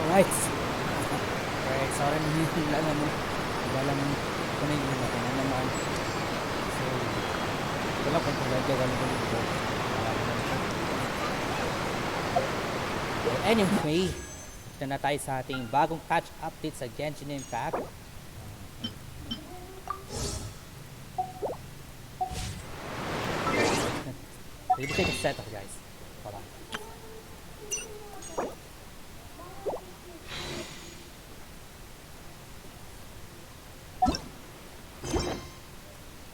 Alright. Alright, sorry naman mo. Wala naman kung na yung natin na naman. So, wala kung pagladya wala ko dito. Anyway, ito na tayo sa ating bagong patch update sa Genshin Impact. We're gonna take a set off, guys. Hold on.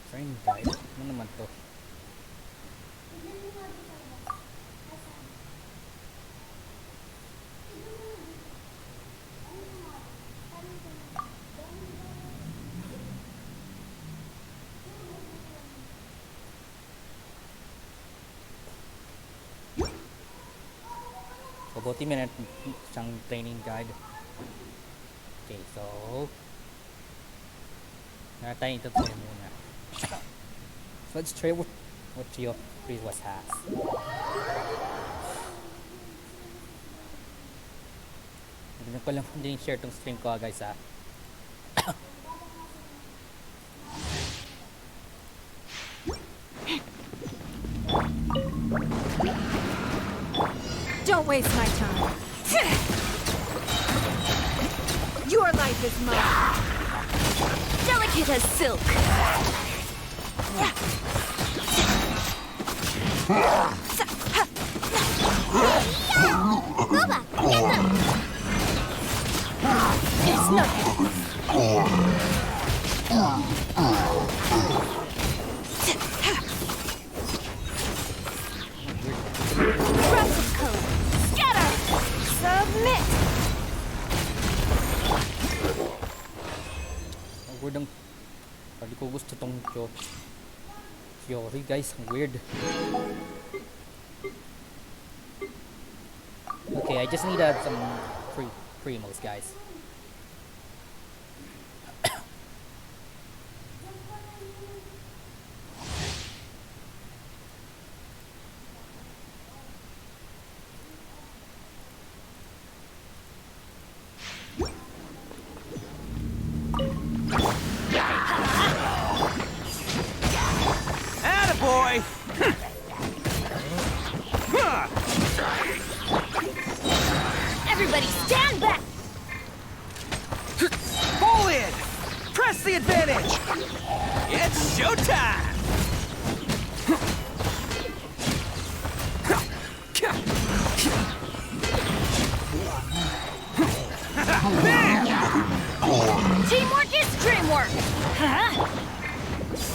Train guide? Ano naman to? Buti meron siyang training guide. Okay, so tayo ito muna. So let's try what your previous has. Hindi ko lang din share tong stream ko guys ha. Don't waste my time. Your life is mine. Delicate as silk. Boba, get them. It's nothing. Submit! Ang weird ang... Hindi ko gusto tong Fiori guys, ang weird. Okay, I just need some primos guys. Everybody stand back! Pull in! Press the advantage! It's showtime! Teamwork is dreamwork!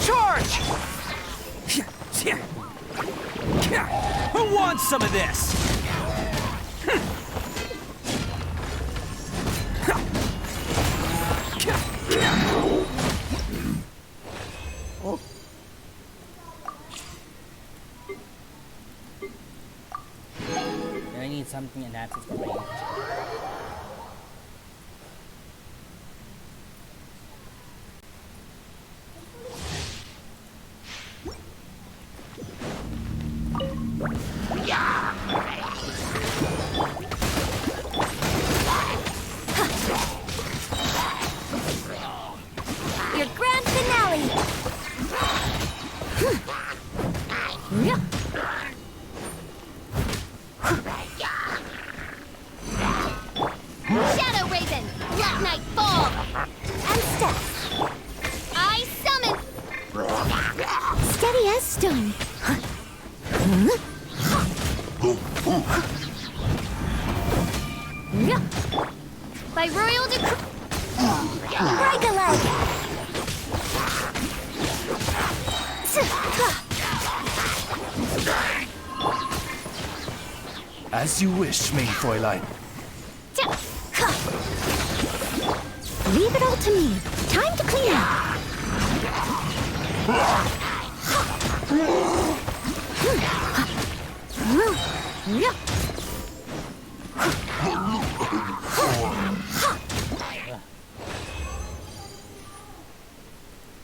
Charge! Who wants some of this? Oh. I need something enhances the range. Your grand finale! Shadow Raven! Black Knight Fall! And step! I summon! Steady as stone! By royal decree... Break a leg! As you wish, MiHoYo. Leave it all to me. Time to clean up.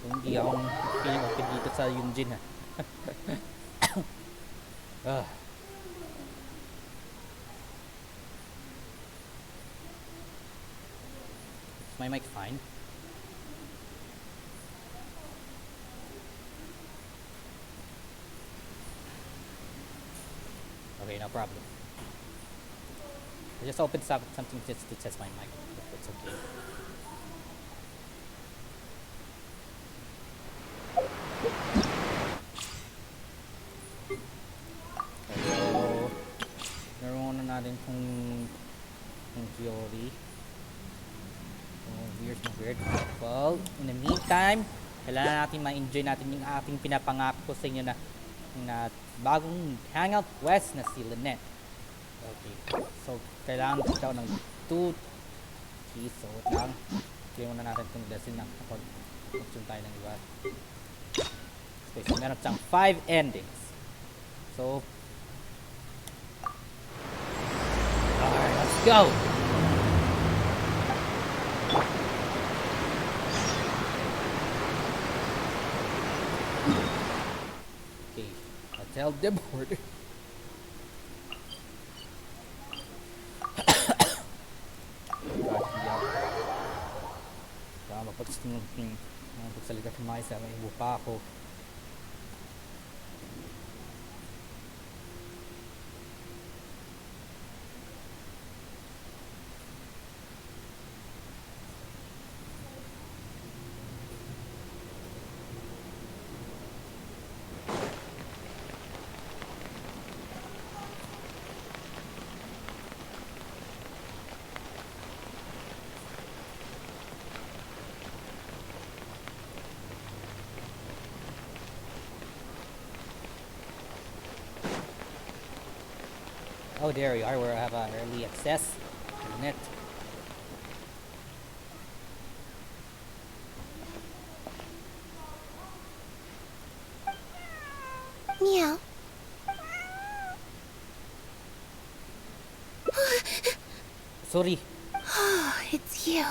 Hindi akong feeling okay dito sa Yunjin ha. my mic fine? Okay, no problem. I just opened something just to test my mic. If it's okay. So, naroon na natin kung theory. Weird. Well, in the meantime, kailangan natin ma-enjoy natin yung ating pinapangako sa inyo na bagong hangout quest na si Lynette. Okay. So, kailangan daw ng 2 keys. So, lang. Clear muna natin itong lesson na kapag mag-tune tayo ng iba. Okay, so meron siyang 5 endings. So, alright, let's go! Okay, hotel the board. Magsalita sa mga isa, may ibo pa ako. Oh, there you are, where I have early access. Lynette. Meow. Sorry. Oh, it's you.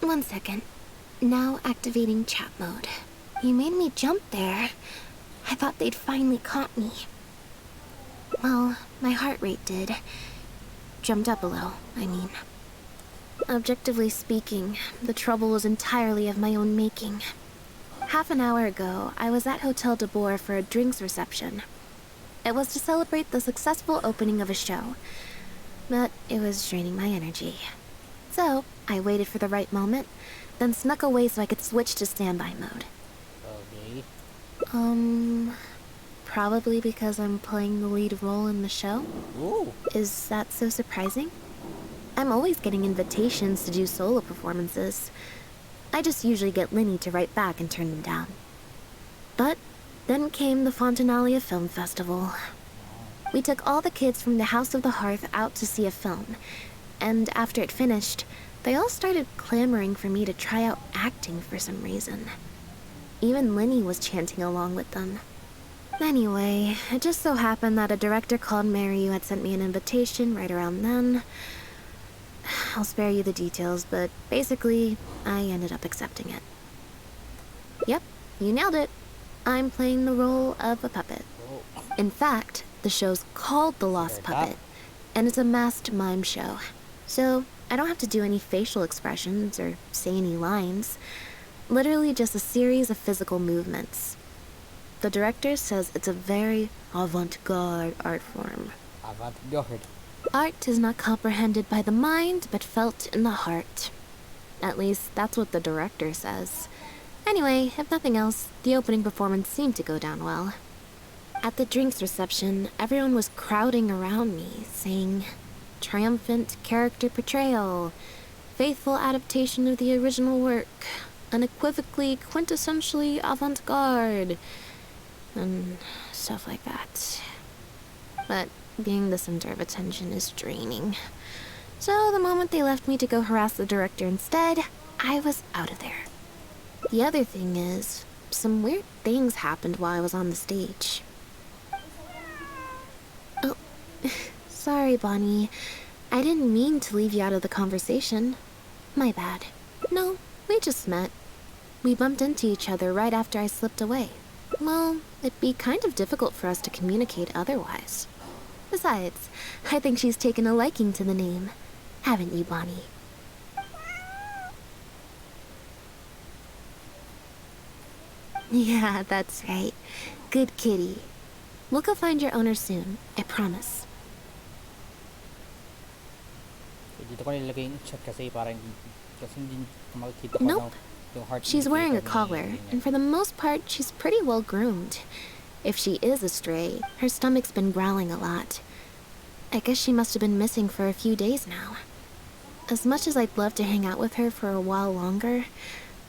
1 second. Now activating chat mode. You made me jump there. I thought they'd finally caught me. Well, my heart rate did. Jumped up a little, I mean. Objectively speaking, the trouble was entirely of my own making. Half an hour ago, I was at Hotel de Boer for a drinks reception. It was to celebrate the successful opening of a show, but it was draining my energy. So, I waited for the right moment, then snuck away so I could switch to standby mode. Okay. Probably because I'm playing the lead role in the show? Ooh. Is that so surprising? I'm always getting invitations to do solo performances. I just usually get Linny to write back and turn them down. But then came the Fontaine Film Festival. We took all the kids from the House of the Hearth out to see a film, and after it finished, they all started clamoring for me to try out acting for some reason. Even Linny was chanting along with them. Anyway, it just so happened that a director called MiHoYo had sent me an invitation right around then. I'll spare you the details, but basically, I ended up accepting it. Yep, you nailed it. I'm playing the role of a puppet. In fact, the show's called The Lost Puppet, and it's a masked mime show. So, I don't have to do any facial expressions or say any lines. Literally just a series of physical movements. The director says it's a very avant-garde art form. Avant-garde. Art is not comprehended by the mind, but felt in the heart. At least, that's what the director says. Anyway, if nothing else, the opening performance seemed to go down well. At the drinks reception, everyone was crowding around me, saying, "Triumphant character portrayal, faithful adaptation of the original work, unequivocally, quintessentially avant-garde," and stuff like that. But being the center of attention is draining. So the moment they left me to go harass the director instead, I was out of there. The other thing is, some weird things happened while I was on the stage. Oh, sorry, Bonnie. I didn't mean to leave you out of the conversation. My bad. No, we just met. We bumped into each other right after I slipped away. Well, it'd be kind of difficult for us to communicate otherwise. Besides, I think she's taken a liking to the name. Haven't you, Bonnie? Yeah, that's right. Good kitty. We'll go find your owner soon, I promise. So, dito ko nilagay yung chat kasi hindi ko makikita ko Nope. yung heart She's wearing a indicator collar, ni and for the most part, she's pretty well groomed. If she is a stray, her stomach's been growling a lot. I guess she must have been missing for a few days now. As much as I'd love to hang out with her for a while longer,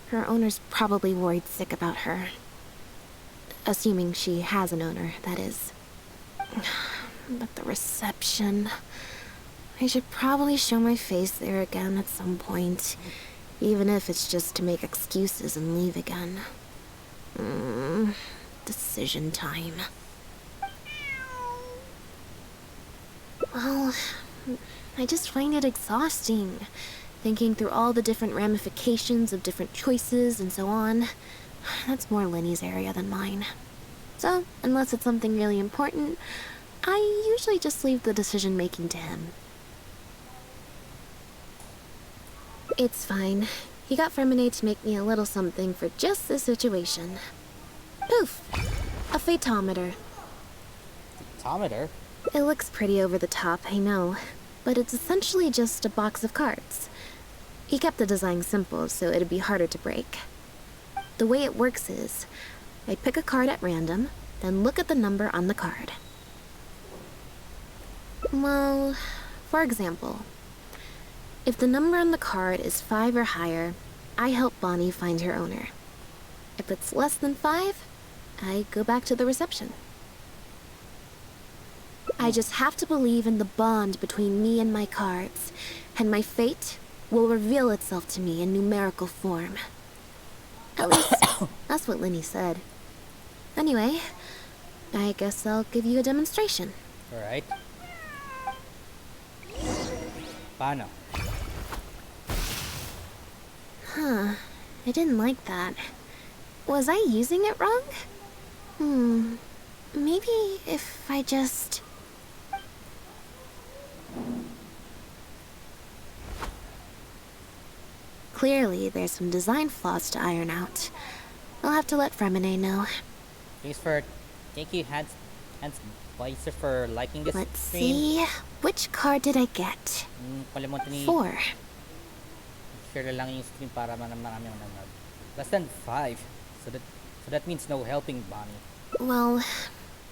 her owner's probably worried sick about her. Assuming she has an owner, that is. But the reception... I should probably show my face there again at some point, even if it's just to make excuses and leave again. Decision time. Well, I just find it exhausting, thinking through all the different ramifications of different choices and so on. That's more Lenny's area than mine. So, unless it's something really important, I usually just leave the decision-making to him. It's fine. He got Fermine to make me a little something for just this situation. Poof! A phaetometer. Photometer? It looks pretty over the top, I know, but it's essentially just a box of cards. He kept the design simple, so it'd be harder to break. The way it works is, I pick a card at random, then look at the number on the card. Well, for example, if the number on the card is 5 or higher, I help Bonnie find her owner. If it's less than 5, I go back to the reception. I just have to believe in the bond between me and my cards, and my fate will reveal itself to me in numerical form. At least, that's what Lenny said. Anyway, I guess I'll give you a demonstration. Alright. Paano? Huh, I didn't like that. Was I using it wrong? Maybe if I just... Clearly, there's some design flaws to iron out. I'll have to let Fremine know. Thank you, Hans Weiser, for liking this Let's stream. see, which card did I get? Kalimutan ni 4. share lang yung stream para marami nanonood. Less than 5. So that means no helping Bonnie. Well,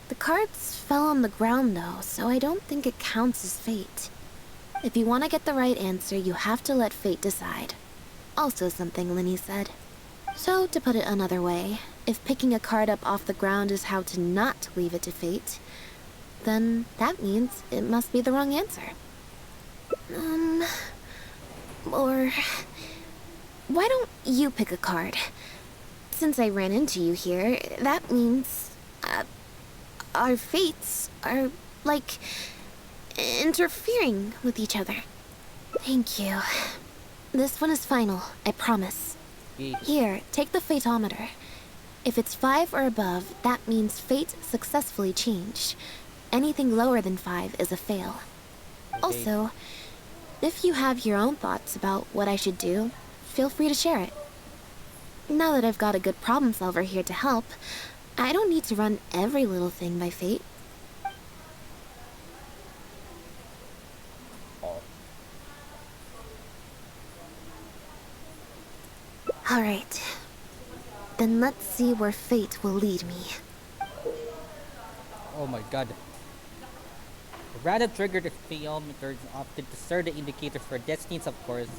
the cards fell on the ground though, so I don't think it counts as fate. If you want to get the right answer, you have to let fate decide. Also something Lenny said. So, to put it another way, if picking a card up off the ground is how to not leave it to fate, then that means it must be the wrong answer. Or... why don't you pick a card? Since I ran into you here, that means... our fates are, like, interfering with each other. Thank you. This one is final, I promise. Here, take the phaetometer. If it's 5 or above, that means fate successfully changed. Anything lower than 5 is a fail. Okay. Also, if you have your own thoughts about what I should do, feel free to share it. Now that I've got a good problem solver here to help, I don't need to run every little thing by fate. Alright. Then let's see where fate will lead me. Oh my god. The random trigger the phaetometer opted to serve the indicator for destinies, of course.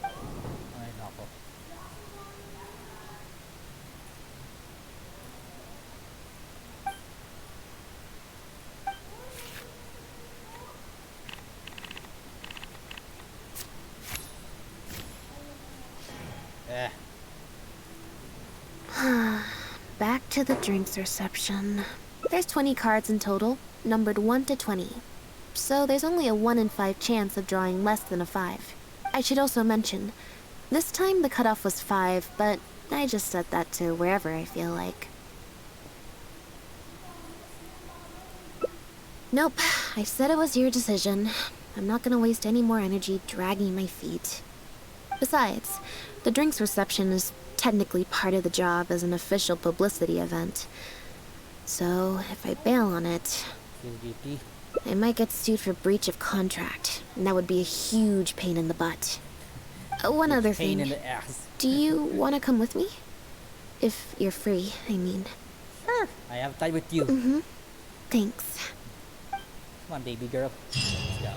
Ay, nako. Back to the drinks reception. There's 20 cards in total, numbered 1 to 20. So there's only a 1 in 5 chance of drawing less than a 5. I should also mention, this time the cutoff was 5, but I just set that to wherever I feel like. Nope, I said it was your decision. I'm not gonna waste any more energy dragging my feet. Besides, the drinks reception is technically part of the job as an official publicity event. So, if I bail on it, Feel guilty. I might get sued for breach of contract, and that would be a huge pain in the butt. One other Pain in thing. the ass. Do you want to come with me? If you're free, I mean. Sure. I have time with you. Mm-hmm. Thanks. Come on, baby girl. Let's go.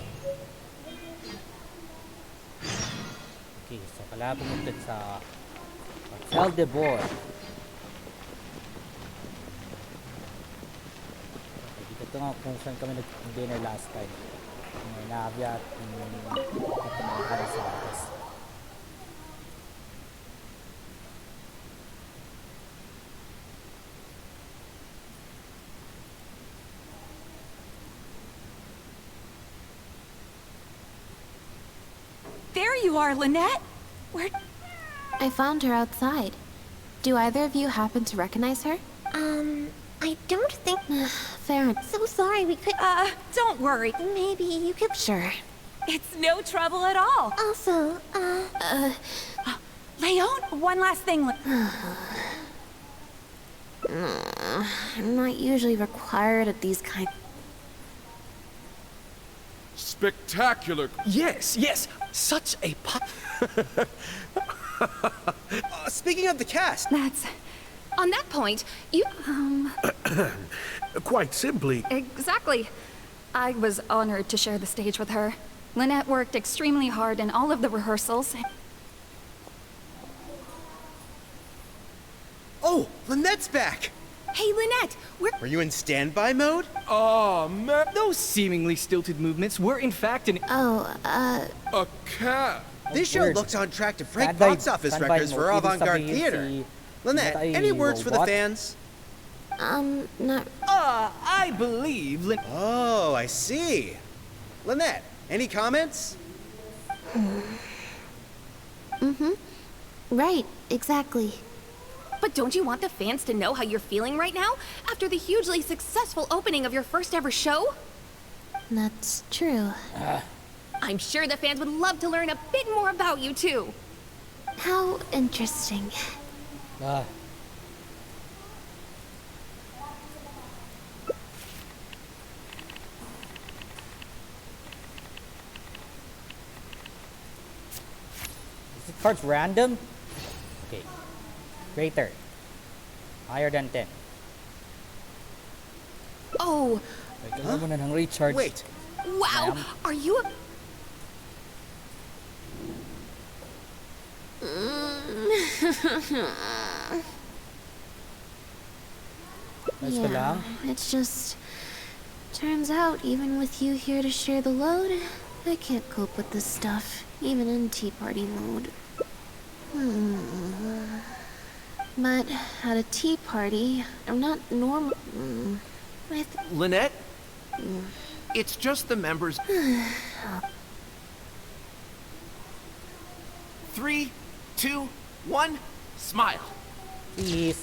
Okay, so kailangan pumunta sa Hotel de Bois. Okay, dito to nga kung saan kami nag-dinner last time. Yung Navia at yung mga sa office. There you are, Lynette! Where... I found her outside. Do either of you happen to recognize her? I don't think... Fair enough. So sorry, we could... don't worry. Maybe you could... Sure. It's no trouble at all. Also, Leon, one last thing. I'm not usually required at these kind... Spectacular. Yes, yes. Such a speaking of the cast, That's... On that point, you... Quite simply, Exactly. I was honored to share the stage with her. Lynette worked extremely hard in all of the rehearsals. oh, Lynette's back. Hey, Lynette, Were you in standby mode? oh man, Those seemingly stilted movements were in fact an... a cat. This show Word. looks on track to break Standby- box office standby records for mode. Ibig avant-garde sabihin theater. si Lynette, Lynette ay any words for the robot? fans? Not... I believe Lynette... Oh, I see. Lynette, any comments? Right, exactly. But don't you want the fans to know how you're feeling right now? After the hugely successful opening of your first ever show? That's true. I'm sure the fans would love to learn a bit more about you, too. How interesting. Ah. Is the cards random? Okay. Greater. Higher than 10. Oh, Wait, kailangan mo na ng recharge. Wait, wow! Ma'am? Are you a... Ayos ka lang? It's just... Turns out, even with you here to share the load, I can't cope with this stuff, even in tea party mode. But at a tea party, I'm not normal. Lynette? It's just the members. 3, 2, 1, smile. Please.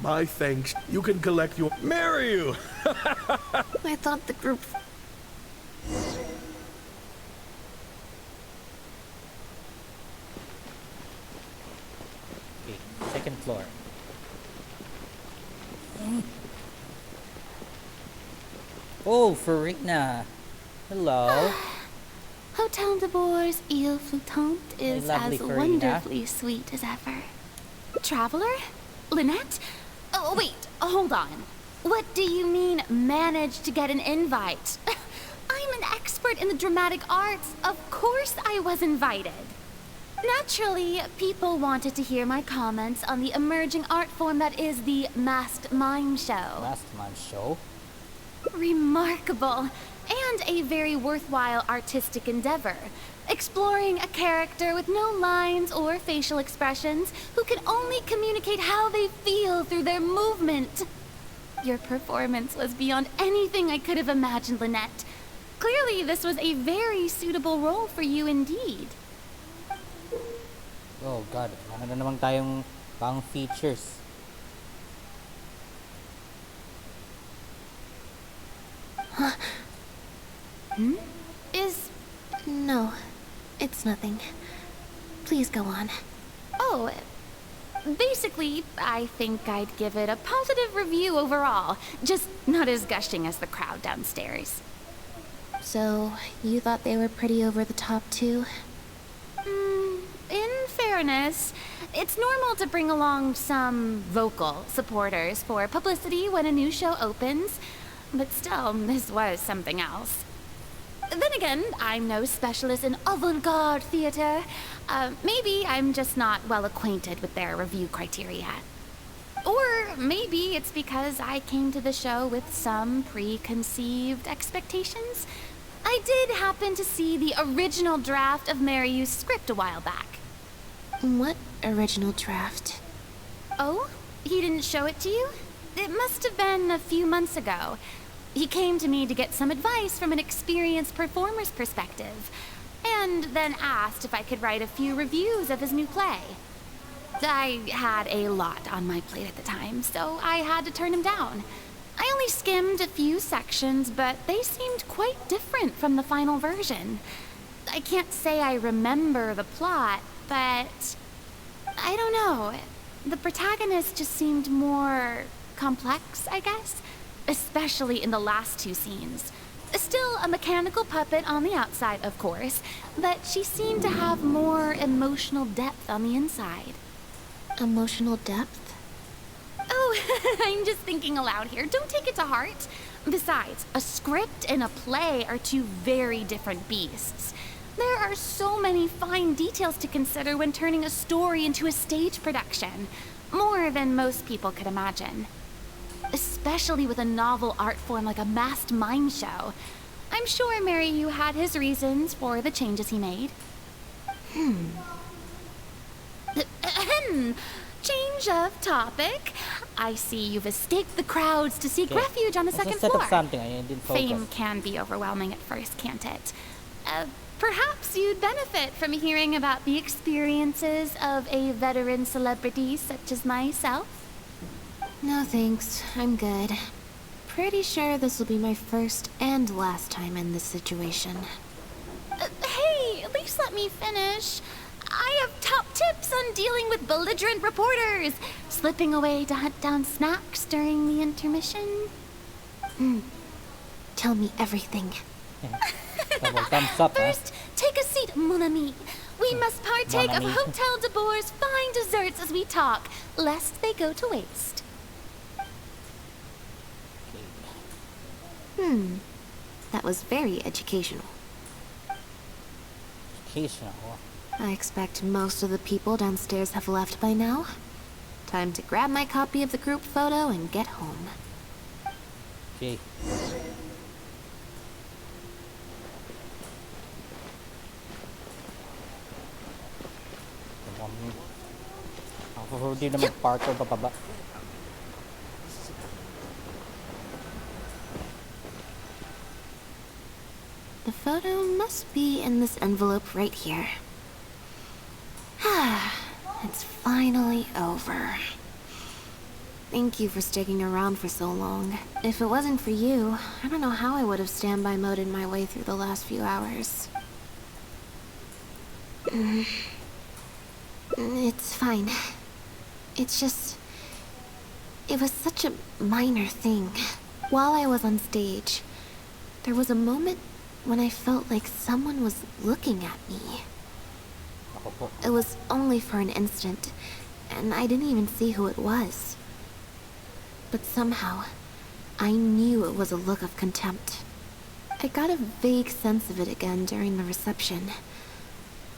My thanks. You can collect your... Marry you! I thought the group... Okay, second floor. Oh, Farina. Hello. Hotel de Bois Ile Flottante is lovely as Farina. wonderfully sweet as ever. Traveler? Lynette? Oh, wait, hold on. What do you mean, managed to get an invite? I'm an expert in the dramatic arts. Of course I was invited. Naturally, people wanted to hear my comments on the emerging art form that is the masked mime show. Last month's show. Remarkable, and a very worthwhile artistic endeavor. Exploring a character with no lines or facial expressions who can only communicate how they feel through their movement. Your performance was beyond anything I could have imagined, Lynette. Clearly, this was a very suitable role for you indeed. Oh god, ano na naman tayong pang features. No, it's nothing. Please go on. Oh, Basically, I think I'd give it a positive review overall, just not as gushing as the crowd downstairs. So, you thought they were pretty over the top too? In fairness, it's normal to bring along some vocal supporters for publicity when a new show opens, but still, this was something else. Then again, I'm no specialist in avant-garde theater. Maybe I'm just not well acquainted with their review criteria. Or maybe it's because I came to the show with some preconceived expectations. I did happen to see the original draft of MiHoYo's script a while back. What original draft? Oh? He didn't show it to you? It must have been a few months ago. He came to me to get some advice from an experienced performer's perspective, and then asked if I could write a few reviews of his new play. I had a lot on my plate at the time, so I had to turn him down. I only skimmed a few sections, but they seemed quite different from the final version. I can't say I remember the plot, but I don't know. The protagonist just seemed more complex, I guess, especially in the last two scenes. Still a mechanical puppet on the outside, of course, but she seemed to have more emotional depth on the inside. Emotional depth? Oh, I'm just thinking aloud here. Don't take it to heart. Besides, a script and a play are two very different beasts. There are so many fine details to consider when turning a story into a stage production, more than most people could imagine. Especially with a novel art form like a masked mime show. I'm sure MiHoYo had his reasons for the changes he made. Change of topic. I see you've escaped the crowds to seek refuge on the second Set floor. up something. I didn't focus. Fame can be overwhelming at first, can't it? Perhaps you'd benefit from hearing about the experiences of a veteran celebrity such as myself. No thanks, I'm good. Pretty sure this will be my first and last time in this situation. Hey, at least let me finish. I have top tips on dealing with belligerent reporters, slipping away to hunt down snacks during the intermission. Tell me everything. Double thumbs up, huh? First, take a seat, mon ami. We must partake Mon of ami. Hotel de Boer's fine desserts as we talk, lest they go to waste. That was very educational. Educational. I expect most of the people downstairs have left by now. Time to grab my copy of the group photo and get home. Okay. Ako hindi na mag-parkour bababa. The photo must be in this envelope right here. It's finally over. Thank you for sticking around for so long. If it wasn't for you, I don't know how I would have standby moded my way through the last few hours. It's fine. It's just... It was such a minor thing. While I was on stage, there was a moment when I felt like someone was looking at me. Ako po. It was only for an instant, and I didn't even see who it was. But somehow, I knew it was a look of contempt. I got a vague sense of it again during the reception.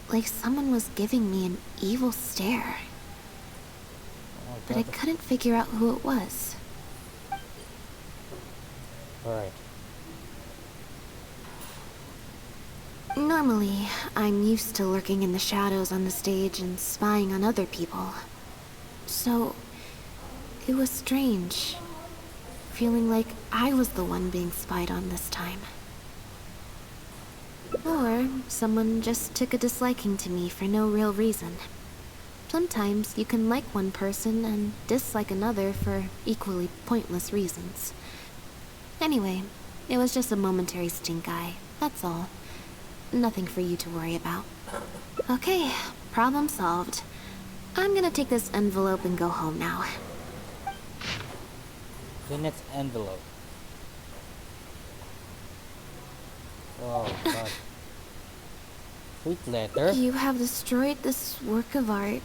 Like someone was giving me an evil stare. Oh, But I couldn't figure out who it was. Alright. Normally, I'm used to lurking in the shadows on the stage and spying on other people. So, it was strange, feeling like I was the one being spied on this time. Or someone just took a disliking to me for no real reason. Sometimes you can like one person and dislike another for equally pointless reasons. Anyway, it was just a momentary stink eye, that's all. Nothing for you to worry about. Okay, problem solved. I'm gonna take this envelope and go home now. Lynette's envelope. Oh god. Sweet letter. You have destroyed this work of art.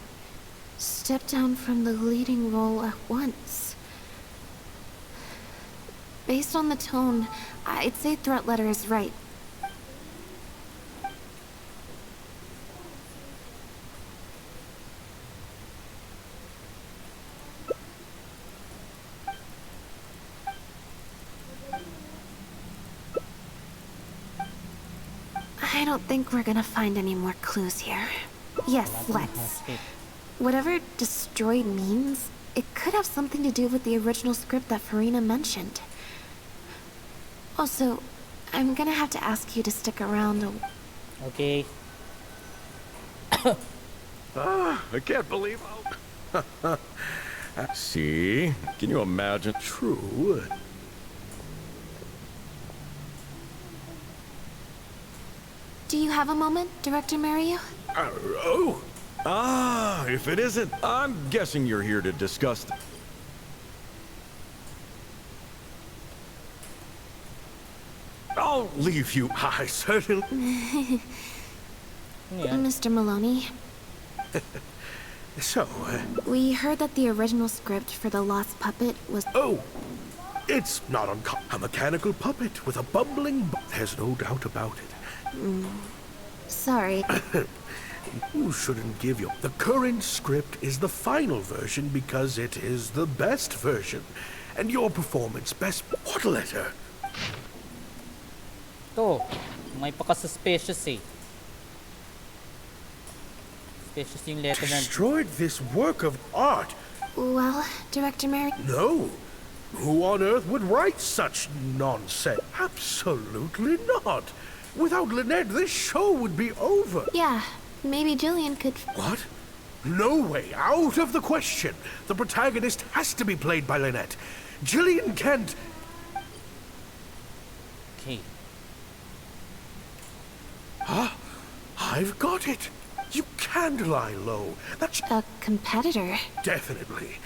Step down from the leading role at once. Based on the tone, I'd say threat letter is right. I don't think we're gonna find any more clues here. Yes, let's. Whatever destroyed means, it could have something to do with the original script that Farina mentioned. Also, I'm gonna have to ask you to stick around. Okay. I can't believe how... See? Can you imagine? True. Do you have a moment, Director MiHoYo? Oh! If it isn't, I'm guessing you're here to discuss... I'll leave you. I certainly... Yeah. Mr. Maloney, So, we heard that the original script for The Lost Puppet was... oh! It's not uncommon. A mechanical puppet with a bumbling... There's no doubt about it. Sorry. You shouldn't give you... The current script is the final version because it is the best version. And your performance best... What letter? To, may paka-suspicious eh. Suspicious yung letter na... Destroyed this work of art? Well, Director MiHoYo... No. Who on earth would write such nonsense? Absolutely not. Without Lynette, this show would be over. Yeah, maybe Jillian could... What? No way. Out of the question. The protagonist has to be played by Lynette. Jillian can't... Okay. Huh? I've got it. You can't lie low. That's A competitor? definitely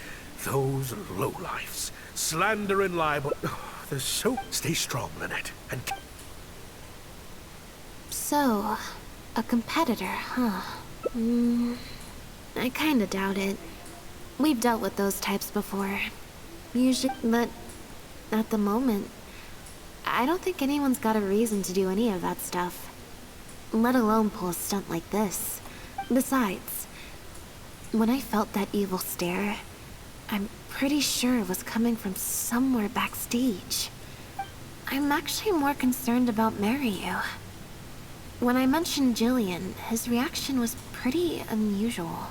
those lowlifes. Slander and libel. Oh, they're so... Stay strong, Lynette. And... So, a competitor, huh? I kinda doubt it. We've dealt with those types before. Usually, but at the moment, I don't think anyone's got a reason to do any of that stuff. Let alone pull a stunt like this. Besides, when I felt that evil stare, I'm pretty sure it was coming from somewhere backstage. I'm actually more concerned about MiHoYo. When I mentioned Jillian, his reaction was pretty unusual.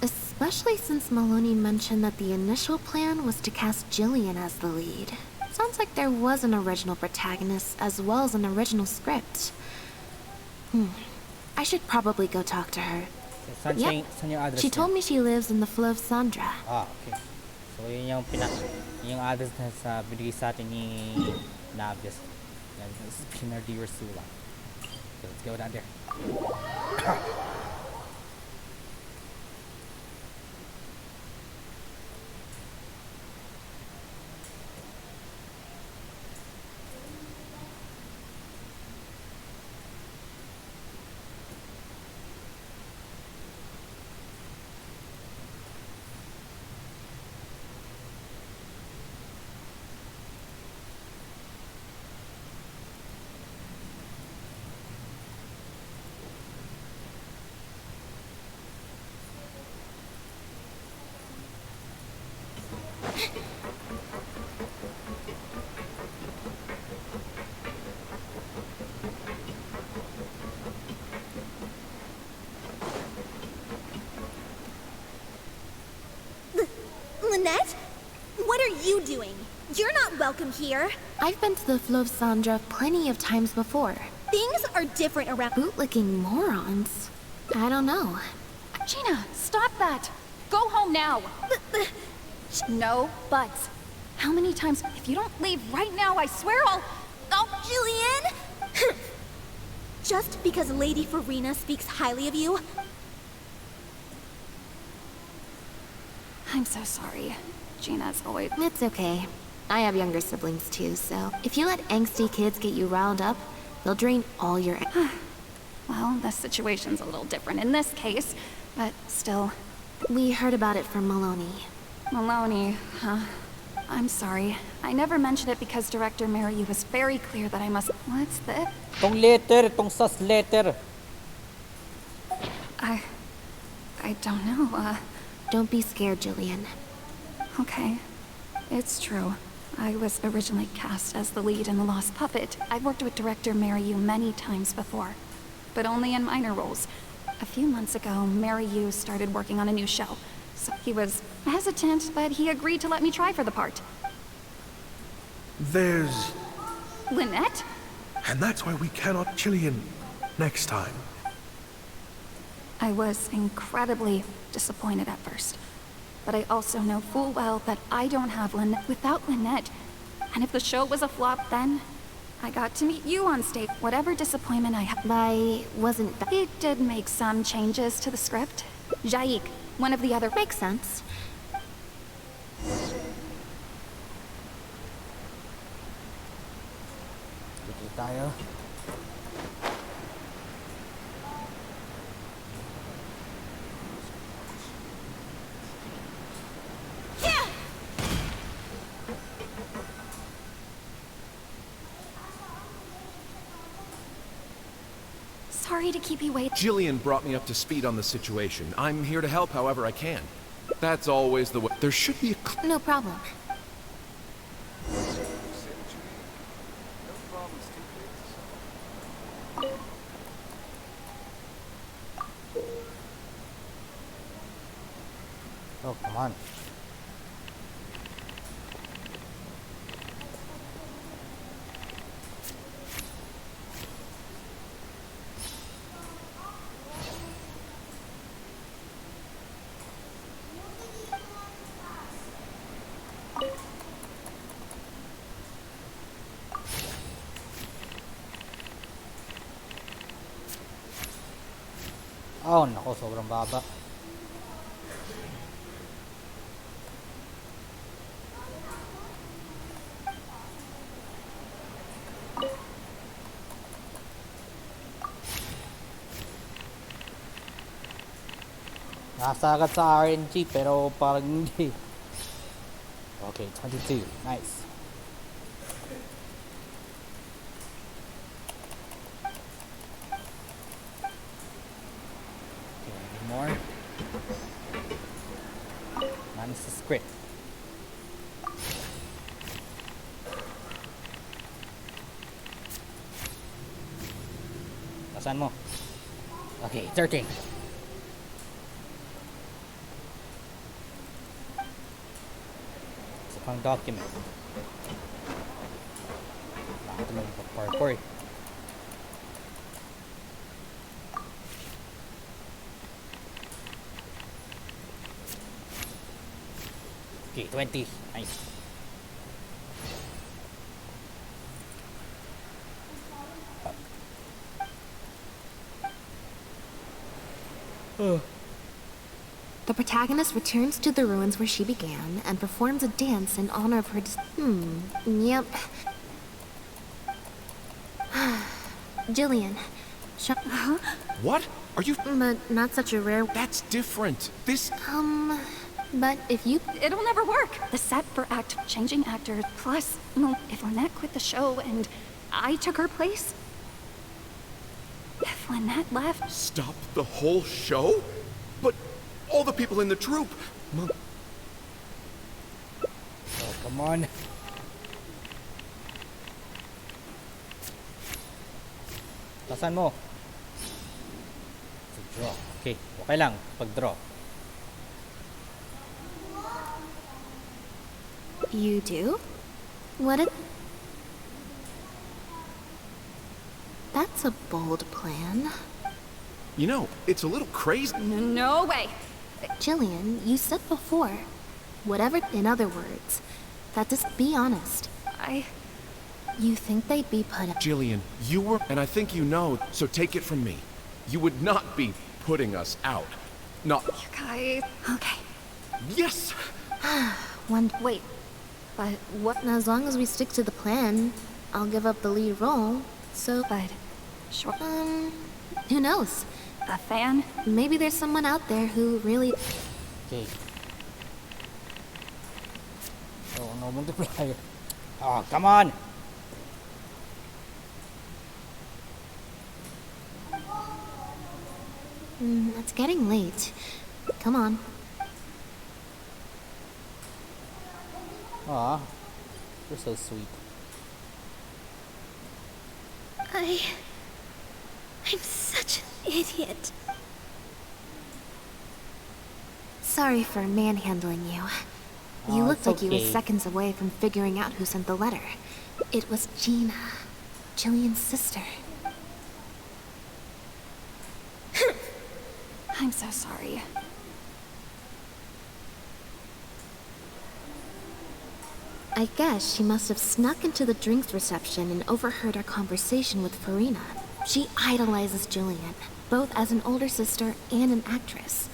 Especially since Maloney mentioned that the initial plan was to cast Jillian as the lead. Sounds like there was an original protagonist as well as an original script. I should probably go talk to her. Saan Yep. saan yung address She niya? told me she lives in the Flow of Sandra. Ah, okay. So, yun yung yung address na sa binigay sa atin ni Navius. Yan, this is Pinar de Ursula. So, let's go down there. Lynette? What are you doing? You're not welcome here. I've been to the Flow of Sandra plenty of times before. Things are different around. Bootlicking morons? I don't know. Gina, stop that! Go home now! No buts. How many times? If you don't leave right now, I swear I'll... Oh, Jillian! Just because Lady Farina speaks highly of you, I'm so sorry. Gina's always... It's okay. I have younger siblings too, so if you let angsty kids get you riled up, they'll drain all your... Well, the situation's a little different in this case, but still. We heard about it from Maloney. Maloney, huh? I'm sorry. I never mentioned it because Director MiHoYo was very clear that I must... What's this? Tong letter, tong sus letter. I don't know, Don't be scared, Jillian. Okay. It's true. I was originally cast as the lead in The Lost Puppet. I've worked with Director MiHoYo many times before, but only in minor roles. A few months ago, MiHoYo started working on a new show. So he was hesitant, but he agreed to let me try for the part. There's... Lynette? And that's why we cannot Jillian next time. I was incredibly disappointed at first. But I also know full well that I don't have Lynette without Lynette. And if the show was a flop then, I got to meet you on stage. Whatever disappointment I had, wasn't that... It did make some changes to the script. Jaik, one of the other... Makes sense. Dito tayo. Sorry to keep you waiting. Jillian brought me up to speed on the situation. I'm here to help however I can. That's always the way. There should be a... No problem. Oh, come on. Oh, nako, sobrang baba. Nasagad sa RNG pero parang hindi. Okay, 22. Nice. More. Manage the script. Saan mo? Okay, 13. Isa pang document. Bakit naman parkour? Okay, 20. Nice. The protagonist returns to the ruins where she began and performs a dance in honor of her Yep. Jillian. What? Are you... But not such a rare... That's different. This... But if you... It'll never work. The set for changing actors. Plus, well, if Lynette quit the show and I took her place... If Lynette left... Stop the whole show? But all the people in the troupe... Oh, come on. Tasan mo? Draw. Okay, okay lang pag-draw. You do? What a... That's a bold plan. You know, it's a little crazy. No way. Jillian, you said before, whatever, in other words, that just be honest. You think they'd be put up? Jillian, you were, and I think you know, so take it from me. You would not be putting us out. Not... You guys... Okay. Yes! Wait, but what? As long as we stick to the plan, I'll give up the lead role. So, But, sure. who knows? A fan? Maybe there's someone out there who really... Okay. Oh, no multiplier. Oh, come on! It's getting late. Come on. Aw, you're so sweet. I'm such an idiot. Sorry for manhandling you. You Oh, looked it's like you were okay. seconds away from figuring out who sent the letter. It was Gina, Jillian's sister. I'm so sorry. I guess she must have snuck into the drinks reception and overheard our conversation with Farina. She idolizes Jillian, both as an older sister and an actress.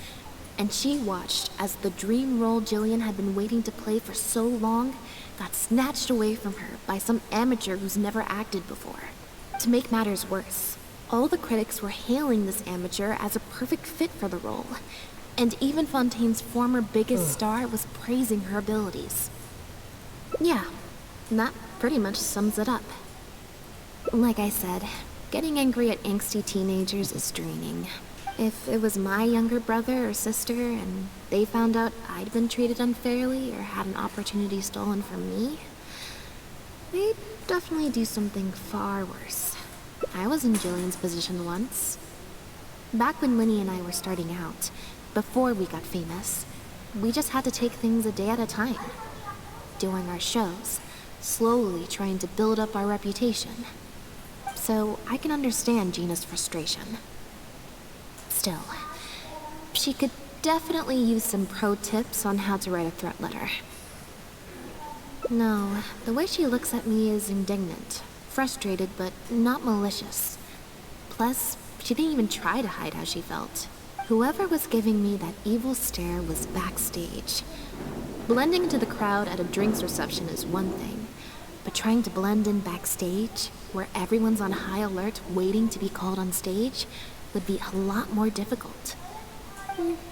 And she watched as the dream role Jillian had been waiting to play for so long got snatched away from her by some amateur who's never acted before. To make matters worse, all the critics were hailing this amateur as a perfect fit for the role. And even Fontaine's former biggest star was praising her abilities. Yeah, that pretty much sums it up. Like I said, getting angry at angsty teenagers is draining. If it was my younger brother or sister and they found out I'd been treated unfairly or had an opportunity stolen from me, they'd definitely do something far worse. I was in Jillian's position once. Back when Linny and I were starting out, before we got famous, we just had to take things a day at a time. Doing our shows, slowly trying to build up our reputation. So I can understand Gina's frustration. Still, she could definitely use some pro tips on how to write a threat letter. No, the way she looks at me is indignant, frustrated, but not malicious. Plus, she didn't even try to hide how she felt. Whoever was giving me that evil stare was backstage. Blending into the crowd at a drinks reception is one thing, but trying to blend in backstage, where everyone's on high alert waiting to be called on stage, would be a lot more difficult.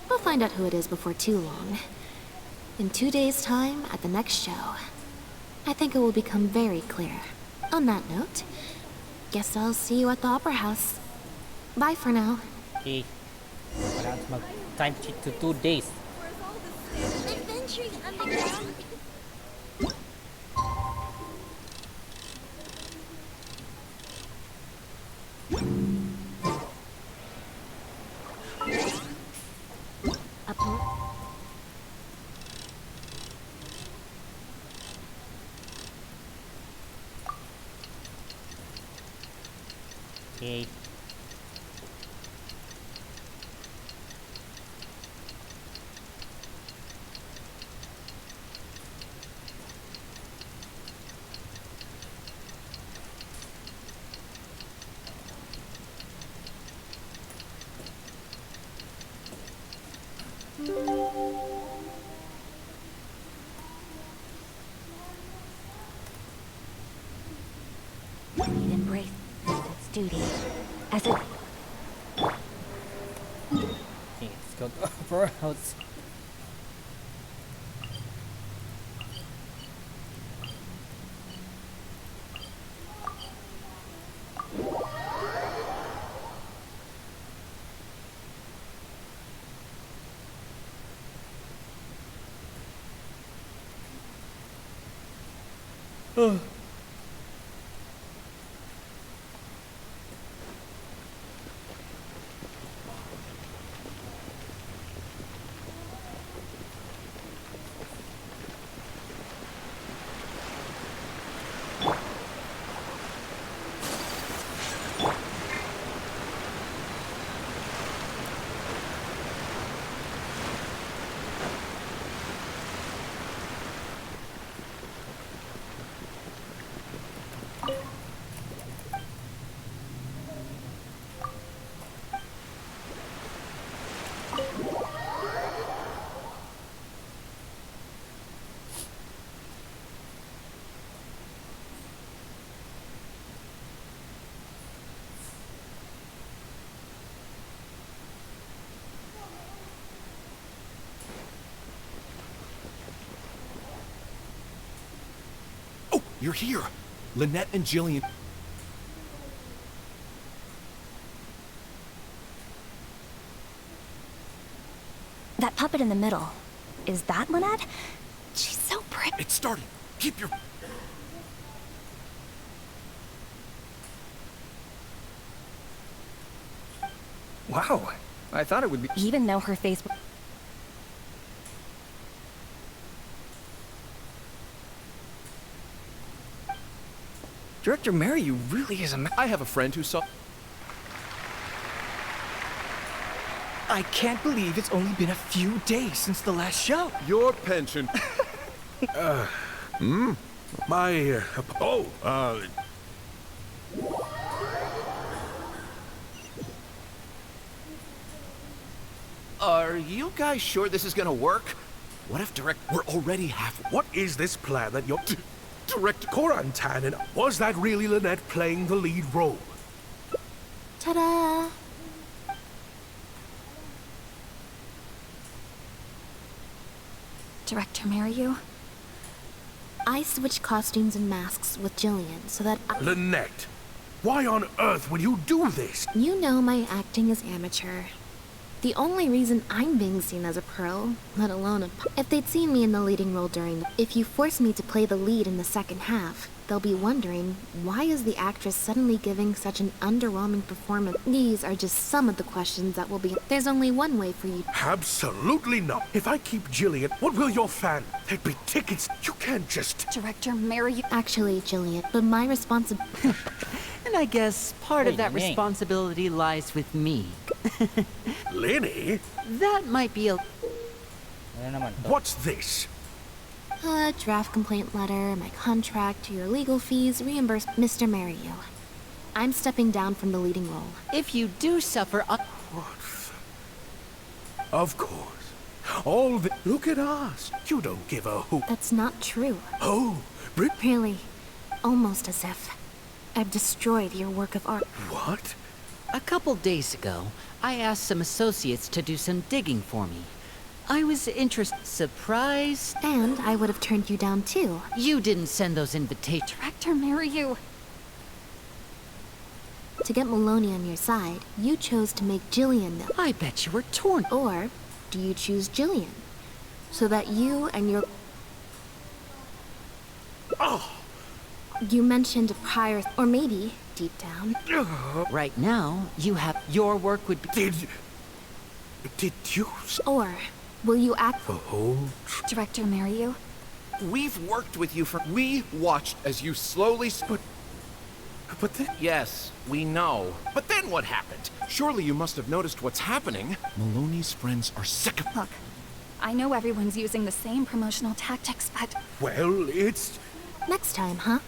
We'll find out who it is before too long. In 2 days' time, at the next show, I think it will become very clear. On that note, guess I'll see you at the Opera House. Bye for now. Okay. Kailangan mag-time cheat to 2 days. Adventuring underground. Okay. We'd embrace its duty as it Okay, let's go to Opera House. You're here. Lynette and Jillian. That puppet in the middle. Is that Lynette? She's so pretty. It's starting. Keep your... Wow. I thought it would be. Even though her face... Director MiHoYo really is I have a friend who saw... I can't believe it's only been a few days since the last show. Your pension. My, Are you guys sure this is gonna work? What if we're already half... what is this plan that you're... Director... Fontaine, and was that really Lynette playing the lead role? Ta-da! Director MiHoYo? I switched costumes and masks with Jillian so that Lynette, why on earth would you do this? You know my acting is amateur. The only reason I'm being seen as a pro, let alone a... If they'd seen me in the leading role during... If you force me to play the lead in the second half, they'll be wondering, why is the actress suddenly giving such an underwhelming performance? These are just some of the questions that will be... There's only one way for you... Absolutely not. If I keep Jillian, what will your fan... There'd be tickets. You can't just... Director MiHoYo... Actually, Jillian, but my responsibility... And I guess part of that Hey, responsibility lies with me. Lenny? That might be a... Ano naman to? What's this? A draft complaint letter, my contract, your legal fees, reimburse Mr. MiHoYo. I'm stepping down from the leading role. If you do suffer... Of course. All the... Look at us. You don't give a hoot. That's not true. Oh, Really. Almost as if I've destroyed your work of art. What? A couple days ago, I asked some associates to do some digging for me. I was surprised... And I would have turned you down too. You didn't send those invitations. Director MiHoYo... To get Maloney on your side, you chose to make Jillian the... I bet you were torn. Or do you choose Jillian? So that you and your... Oh! You mentioned a prior... Or maybe, deep down... Right now, you have... Your work would be... Did you... Or will you act... The whole... Director MiHoYo... We've worked with you for... We watched as you slowly... But then... Yes, we know. But then what happened? Surely you must have noticed what's happening. Maloney's friends are sick of... Look, I know everyone's using the same promotional tactics, but... Well, it's... Next time, huh?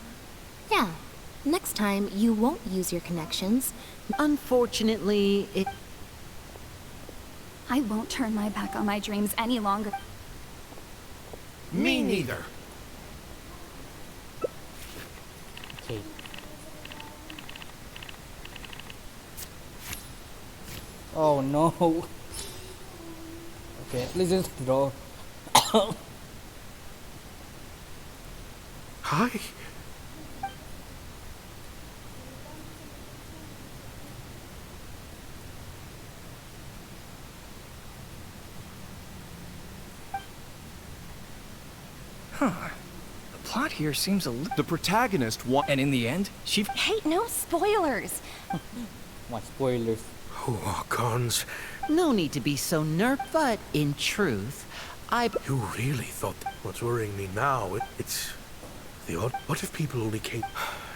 Yeah. Next time, you won't use your connections. Unfortunately, it... I won't turn my back on my dreams any longer. Me neither. Okay. Oh no. Okay, let's just draw. Hi. Huh. The plot here seems a little... The protagonist And in the end, she... Hey, no spoilers! What spoilers? Oh, cons. No need to be so but in truth, You really thought... What's worrying me now, it's... The odd... What if people only came...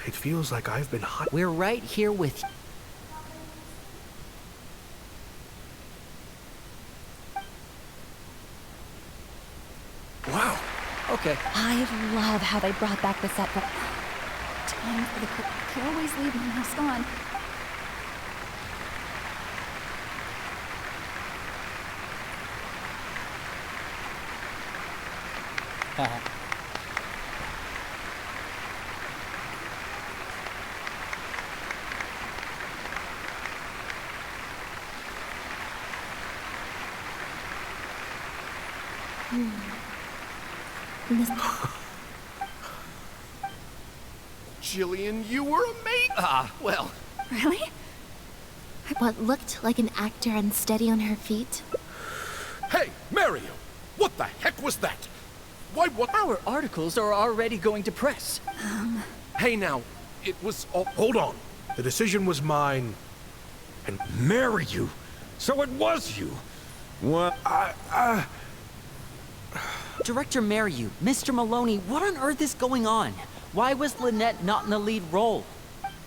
It feels like I've been hot... We're right here with you. Wow. Okay. I love how they brought back the set for... Time for the... I always leave my mask on. Haha. Jillian, you were amazing. Well. Really? What looked like an actor unsteady on her feet. Hey, Mario! What the heck was that? Why, what? Our articles are already going to press. Hey, now, it was all. Hold on. The decision was mine. And Marry you? So it was you? What? Director MiHoYo, Mr. Maloney, what on earth is going on? Why was Lynette not in the lead role?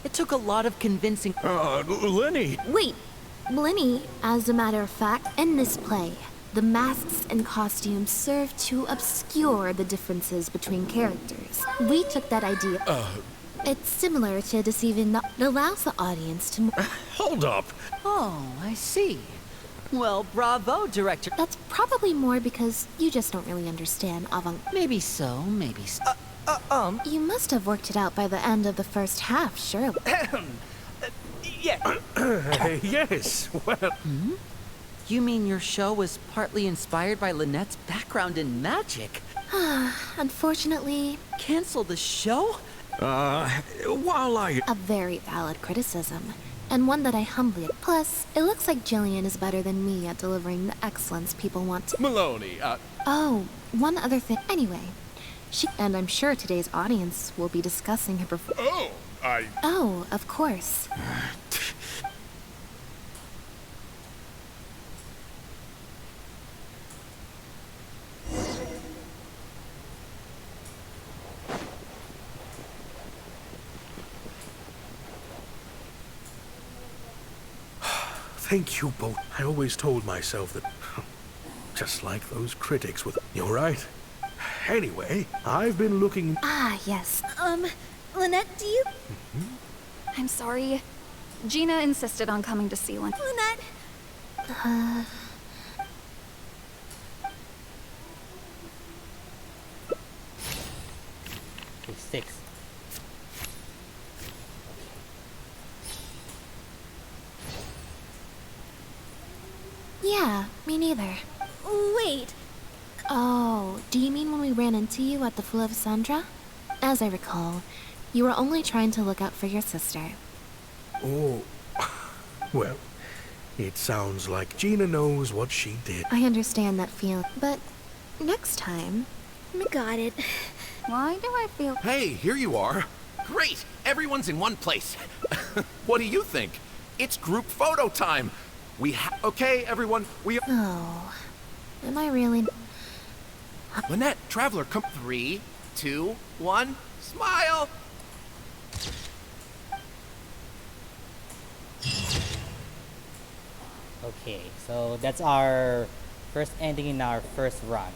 It took a lot of convincing. Lenny! Wait, Blinny, as a matter of fact, in this play, the masks and costumes serve to obscure the differences between characters. We took that idea. It's similar to deceiving it allows the audience to. Hold up! Oh, I see. Well, bravo, Director. That's probably more because you just don't really understand avant. Maybe so, maybe so. You must have worked it out by the end of the first half, surely. Yeah. yes, well... You mean your show was partly inspired by Lynette's background in magic? Unfortunately, Cancel the show? While I... a very valid criticism, and one that I humbly. Plus, it looks like Jillian is better than me at delivering the excellence people want to. Maloney, Oh, one other thing. Anyway, and I'm sure today's audience will be discussing her performance. Oh, of course. Thank you both. I always told myself that... Just like those critics with... You're right. Anyway, I've been looking... Ah, yes. Lynette, do you... I'm sorry. Gina insisted on coming to see Lynette. Lynette? Okay, 6. Yeah, me neither. Wait. Oh, do you mean when we ran into you at the Flu of Sandra? As I recall, you were only trying to look out for your sister. Oh... Well, it sounds like Gina knows what she did. I understand that feeling, but next time... Got it. Why do I feel... hey, here you are. Great! Everyone's in one place. What do you think? It's group photo time. Okay, everyone, we... Oh, am I really... Lynette, Traveler, come... 3, 2, 1, smile! Okay, so that's our first ending in our first run.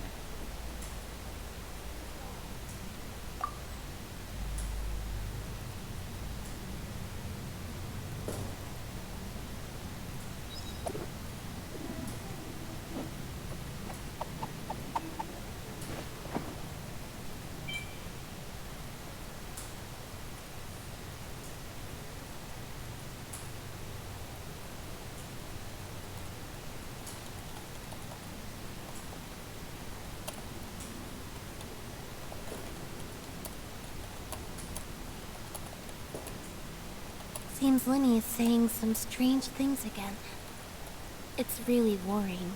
Seems Lenny is saying some strange things again. It's really worrying.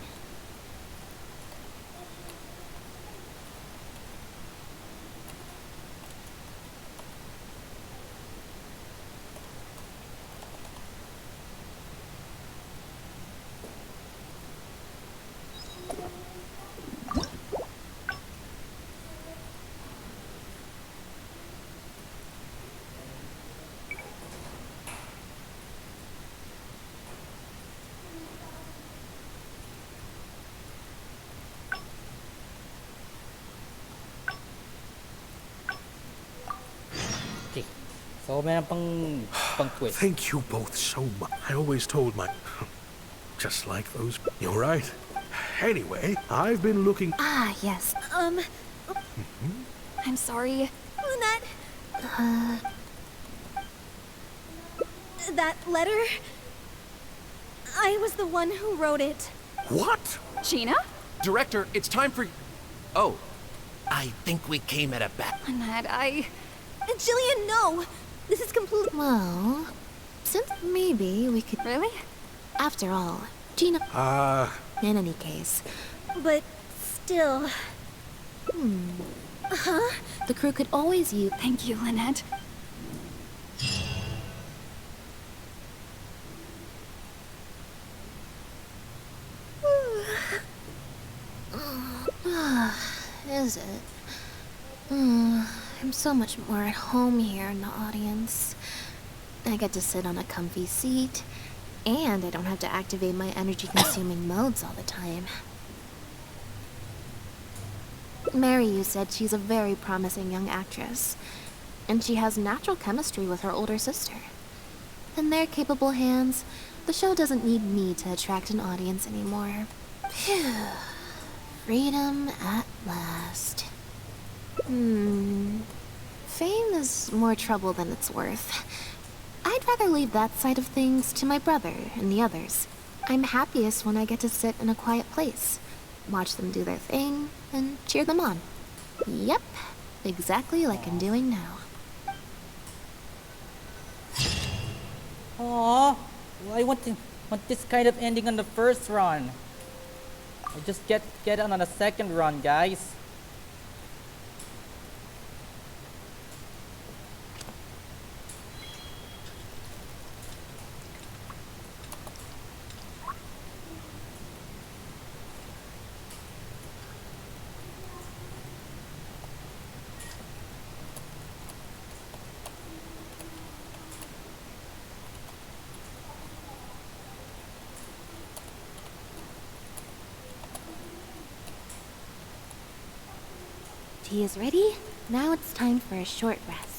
So, meron pang twist. Thank you both so much. I always told my... Just like those... You're right. Anyway, I've been looking... Ah, yes. I'm sorry. Lynette? That letter? I was the one who wrote it. What? Gina? Director, it's time for... Oh, I think we came at a bad... Lynette, Jillian, no! This is completely... Well, since maybe we could... Really? After all, Gina... In any case... But still... Huh? The crew could always use... Thank you, Lynette. Is it? I'm so much more at home here in the audience. I get to sit on a comfy seat, and I don't have to activate my energy-consuming modes all the time. MiHoYo said she's a very promising young actress, and she has natural chemistry with her older sister. In their capable hands, the show doesn't need me to attract an audience anymore. Phew. Freedom at last. Fame is more trouble than it's worth. I'd rather leave that side of things to my brother and the others. I'm happiest when I get to sit in a quiet place, watch them do their thing, and cheer them on. Yep, exactly like I'm doing now. Aww, I want this kind of ending on the first run. I just get on the second run, guys. Tea is ready. Now it's time for a short rest.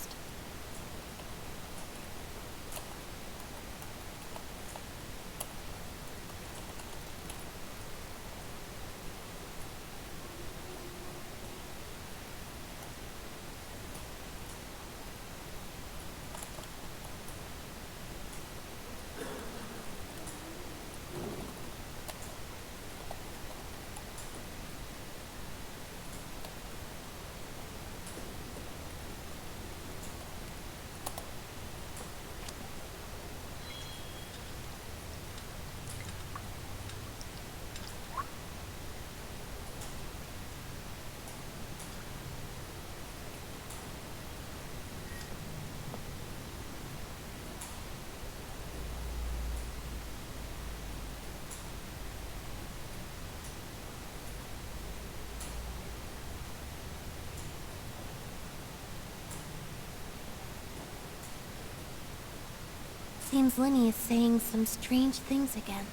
Seems Linny is saying some strange things again.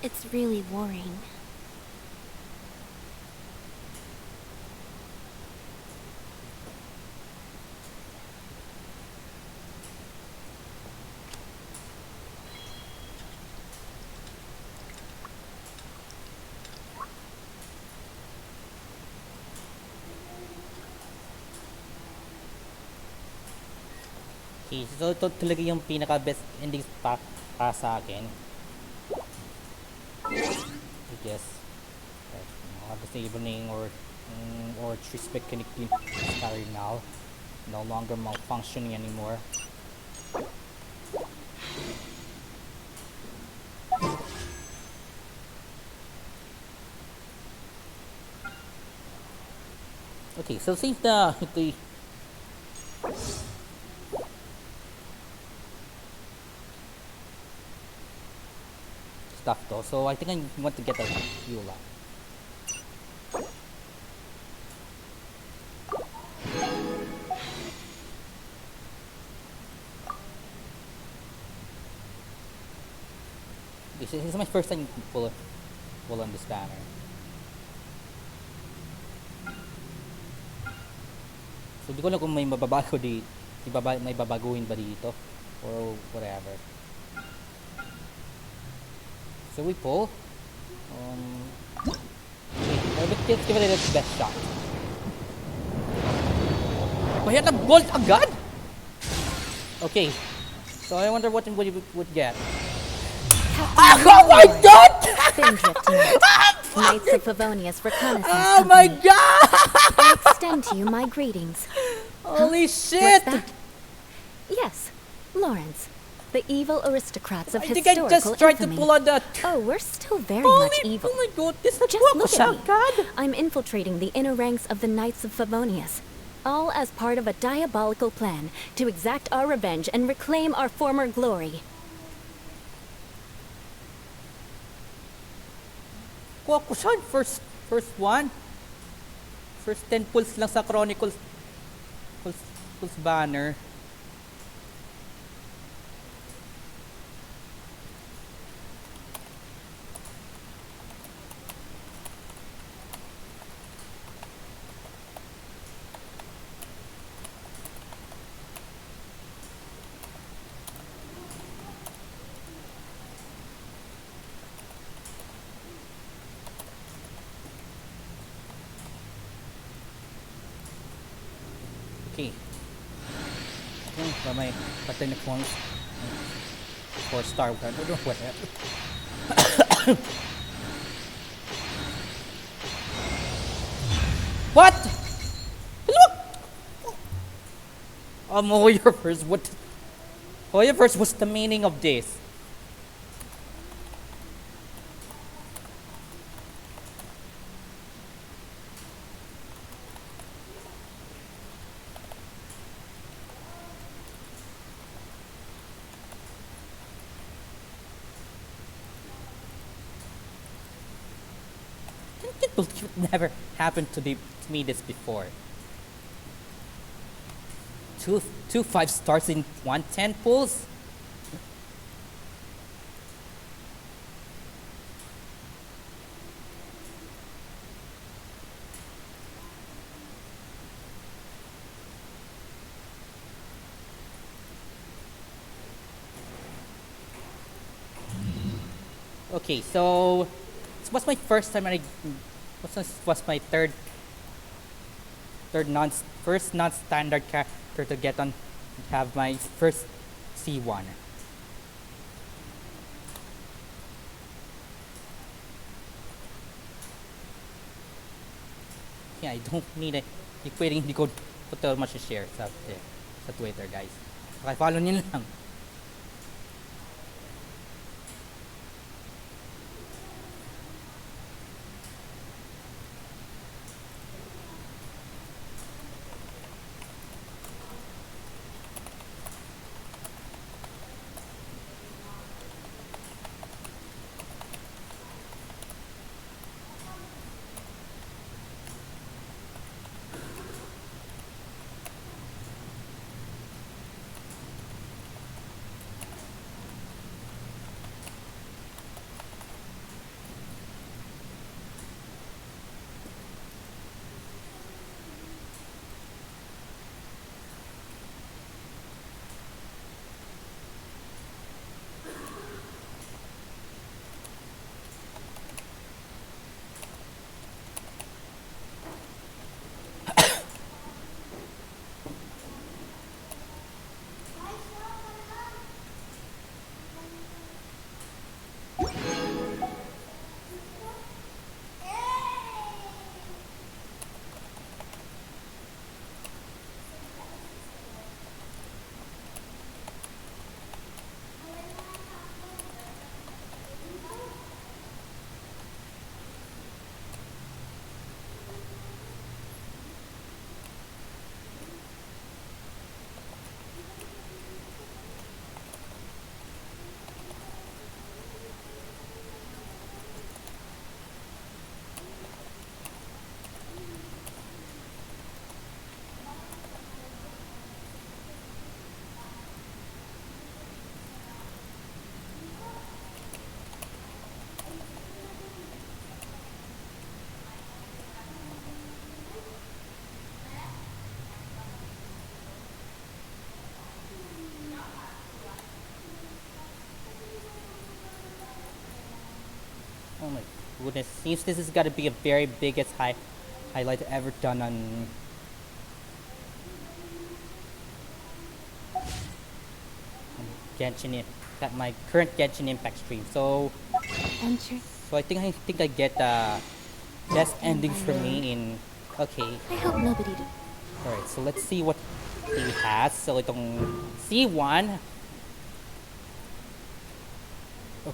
It's really worrying. Okay, so ito talaga yung pinaka-best endings para sa akin. I guess. Disabling or respect connecting are now no longer malfunctioning anymore. Okay, so since the stuff though, so I think I want to get a Eula. This is my first time pull on this banner. So di ko alam kung may mababago may babaguhin ba dito or whatever. So we pull. Let's give it its best shot. Mahirap na bolt agad? Okay. So I wonder what we would get. Oh my god! Knights of Favonius reconnaissance. Oh my god! I extend to you my greetings. Holy shit! What's that? Yes, Lawrence. The evil aristocrats of I think I historical just tried to infamy. pull on that. Oh, we're still very much evil. Oh my god, this is Just look at me. God. I'm infiltrating the inner ranks of the Knights of Favonius, all as part of a diabolical plan to exact our revenge and reclaim our former glory. Kuha first one. First 10 pulls lang sa Chronicles pulls banner. Okay. May patin na phones. 4-star. I don't know what happened. What? Look! Hoyoverse. What? Hoyoverse, what's the meaning of this? It never happened to me this before. Two 5-stars in 110 pulls? Okay, so this was my first time, and was my first non-standard character to get on, have my first C1. Yeah, I don't need it. Hindi ko too much to share sa Twitter, guys. Okay, follow nyo lang. Oh my goodness, seems this has got to be a very biggest highlight ever done on Genshin Impact, my current Genshin Impact stream. So I think I get best ending for me in. Okay. I hope nobody did. All right, so let's see what he has. So itong C1.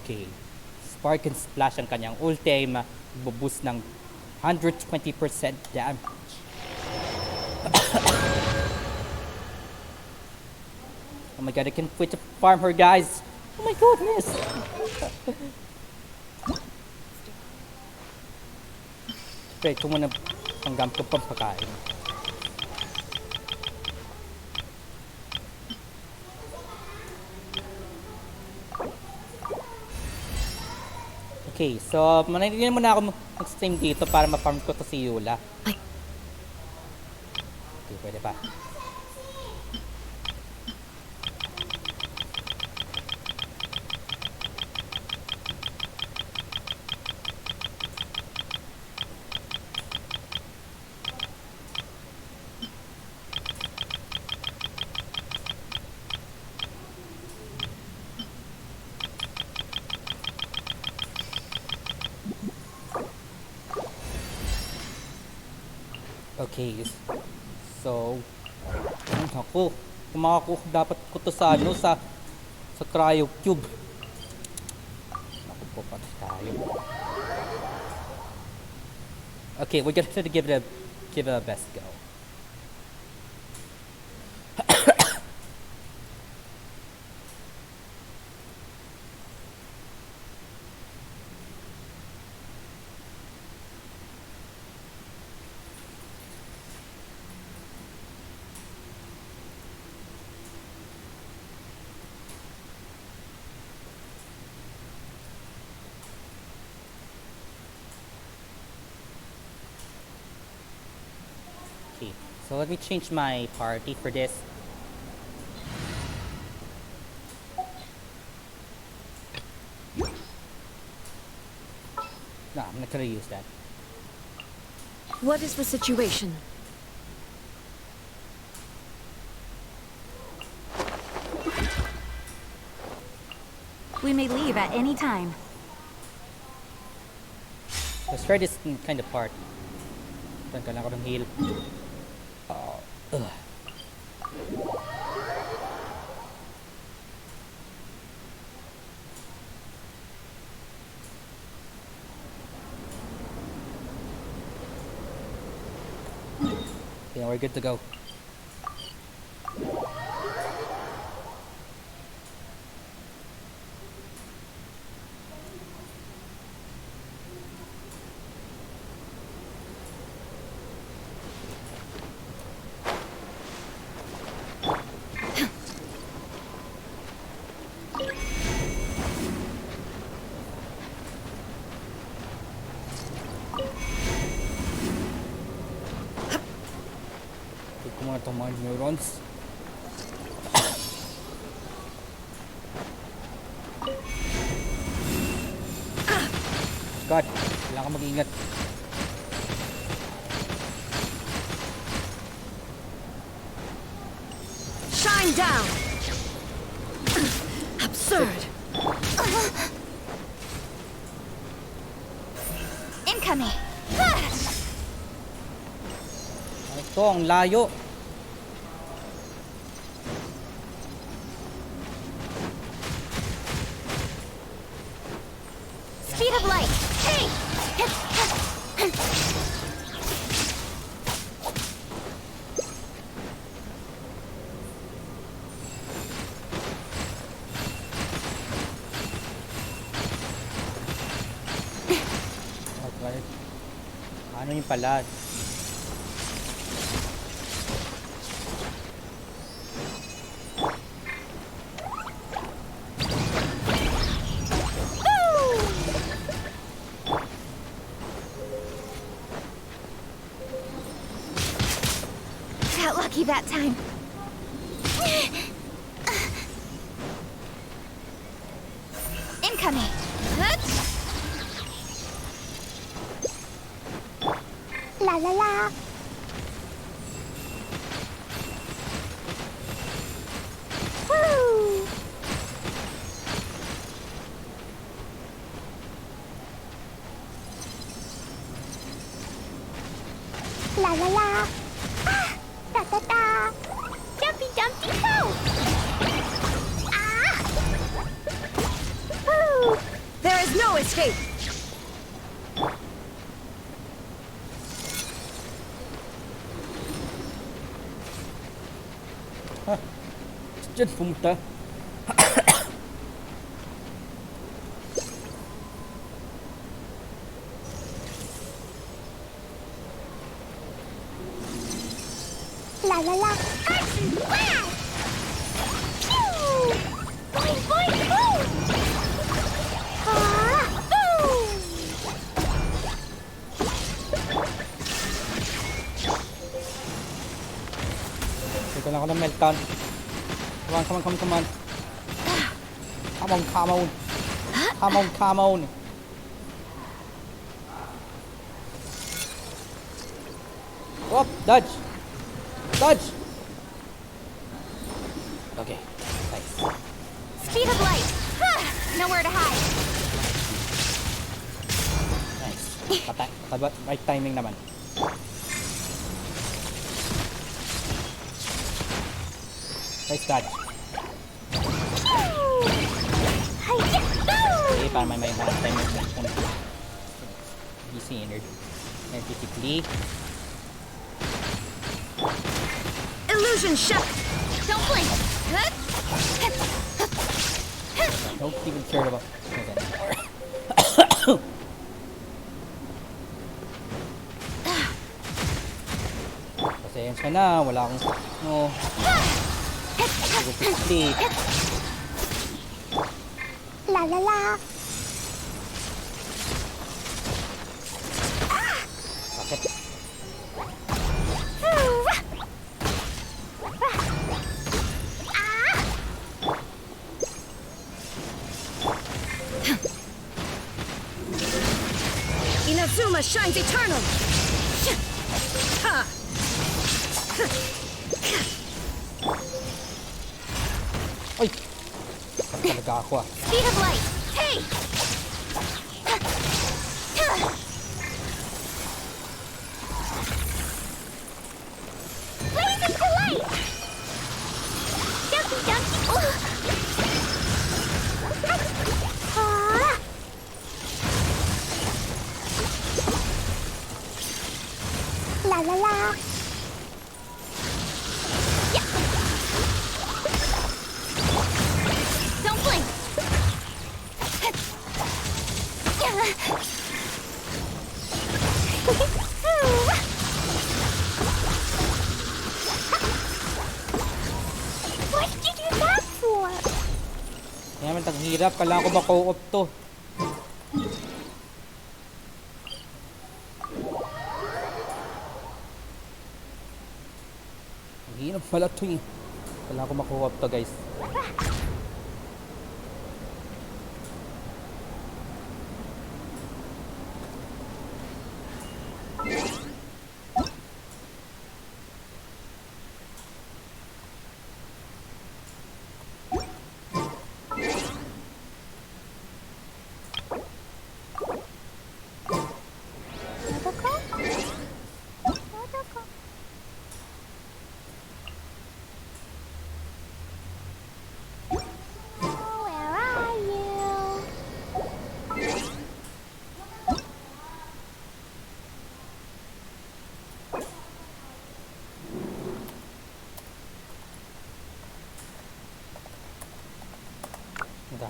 Okay. Spark and Splash ang kanyang ultim. Buboost ng 120% damage. Oh my god, I can't wait to farm her, guys. Oh my goodness. Okay, ito muna ang gamit ko pampakain. Okay, so manahigyan muna ako mag-stream dito para ma-farm ko to si Eula. Okay, pwede pa. Okay, so ako, kumakakuha dapat ko to sa ano, sa cryo cube. Naku po, patay tayo. Okay, we're gonna try to give it a best go. Okay, so let me change my party for this. No, I'm not gonna use that. What is the situation? We may leave at any time. Let's try this kind of party. Tanggalan ko ng heal. Yeah, we're good to go. Itong mga neurons. God, kailangan mag-ingat. Shine down! Absurd! Incoming! Ito, ang layo. Speed of light! Hey! Okay. Ano yung pala? Got lucky that time. Incoming! La la la! Woo! La la la! Ah! Da da da! Yep! There is no escape! Diyan pumunta. La la la! Action! Wow! Pew! Boing boing boom! Ah! Boom! Dito na ako ng meltdown. Come on, come on, come on, come on. Come on, come on. Come on, come on. Oh, dodge. Dodge. Okay, nice. Speed of light. Nowhere to hide. Nice. Right timing naman. Nice dodge. Okay, para may timing na DC energetically. Illusion shot! Don't blink. Don't even care about this anymore. Pasensya na, wala akong sleep. La la la! Bakit? Inazuma shines eternal! Ha! Oy! Saan talaga ako ah? Speed of light. Hey! Blazing delight! Jumpy jumpy! La la la! Don't blink. What did you do that for? Kaya naman taghirap, kailangan ko ma-co-op to. Ang hirap pala to eh. Kailangan ko ma-co-op to guys. Where are you?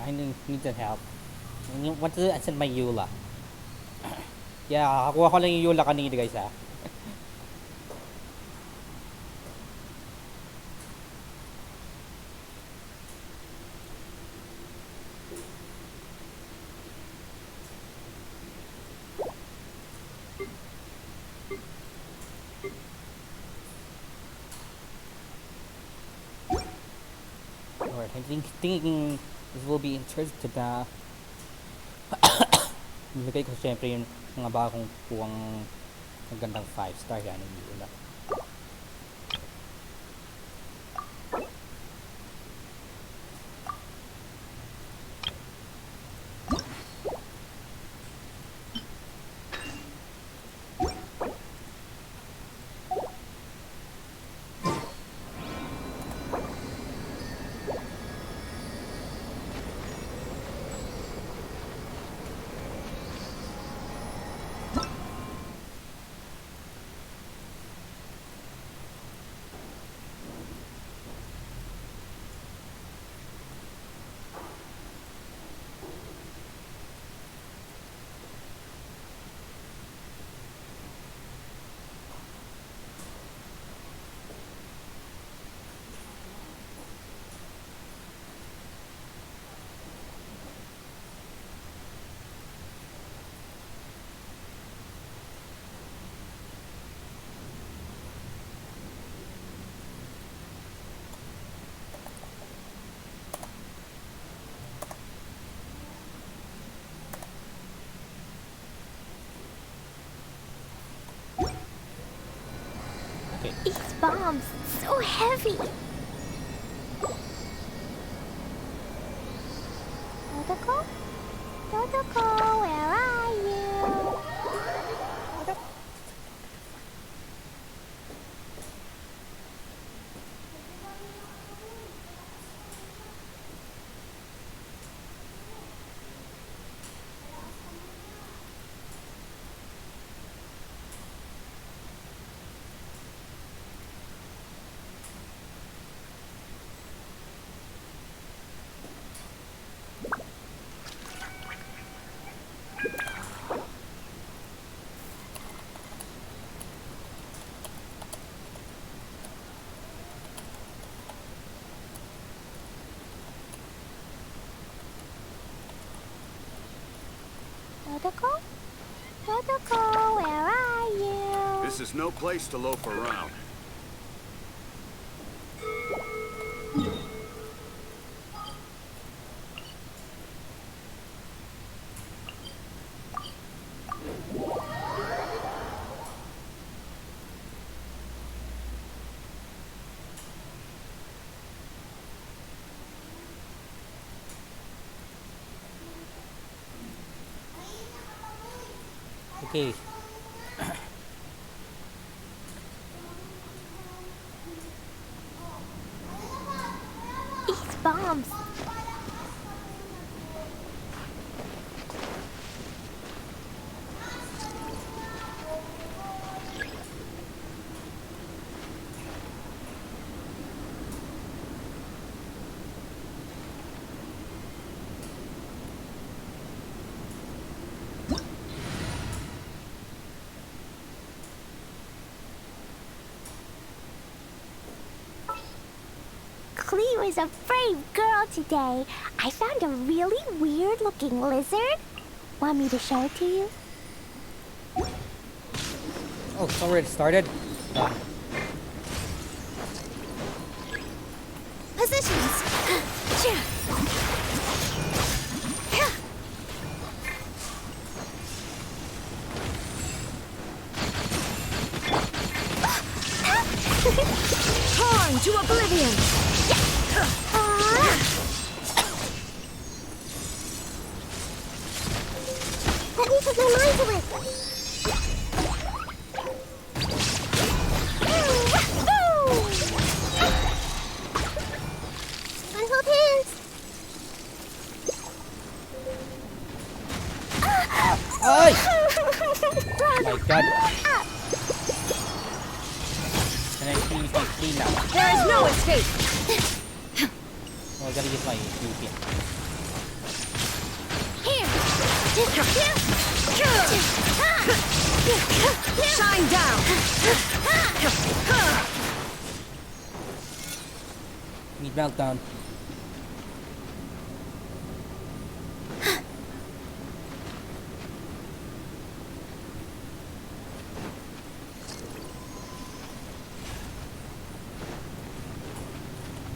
I need the help. What is it? I sent my Eula. Yeah, kakuha ko lang yung Eula kanina guys ha. Alright, I think thinking this will be interesting na nilagay ko syempre yung mga bagong puwang magandang 5-star yan yung Eula. These bombs, so heavy. Dodoko? Dodoko, where are you? Dodoko? Dodoko, where are you? This is no place to loaf around. Okay. These bombs. Cleo is a brave girl today. I found a really weird-looking lizard. Want me to show it to you? Oh, it's already started. Positions. Torn to oblivion! Let me put my mind to it. Gotta hold hands. Ay! Oh my god. Can I clean now? There is no escape! Oh, I gotta use my UP. Here! Shine down! Need meltdown.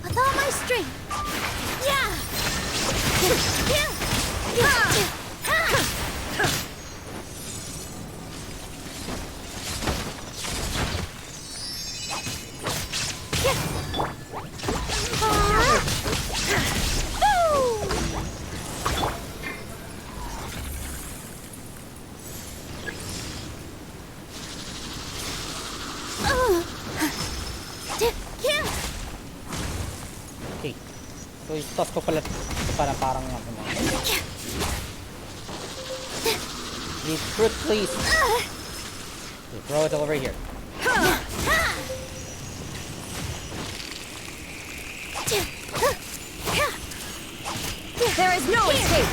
With all my strength. Yeah. Okay. So, i-toss ko pala ito para parang ano. Need fruit, please. Okay, throw it over here. There is no escape!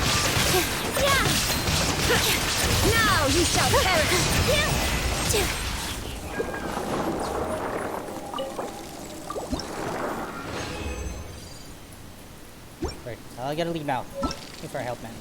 Now you shall perish! Right, I gotta leave now. Thanks for help, man.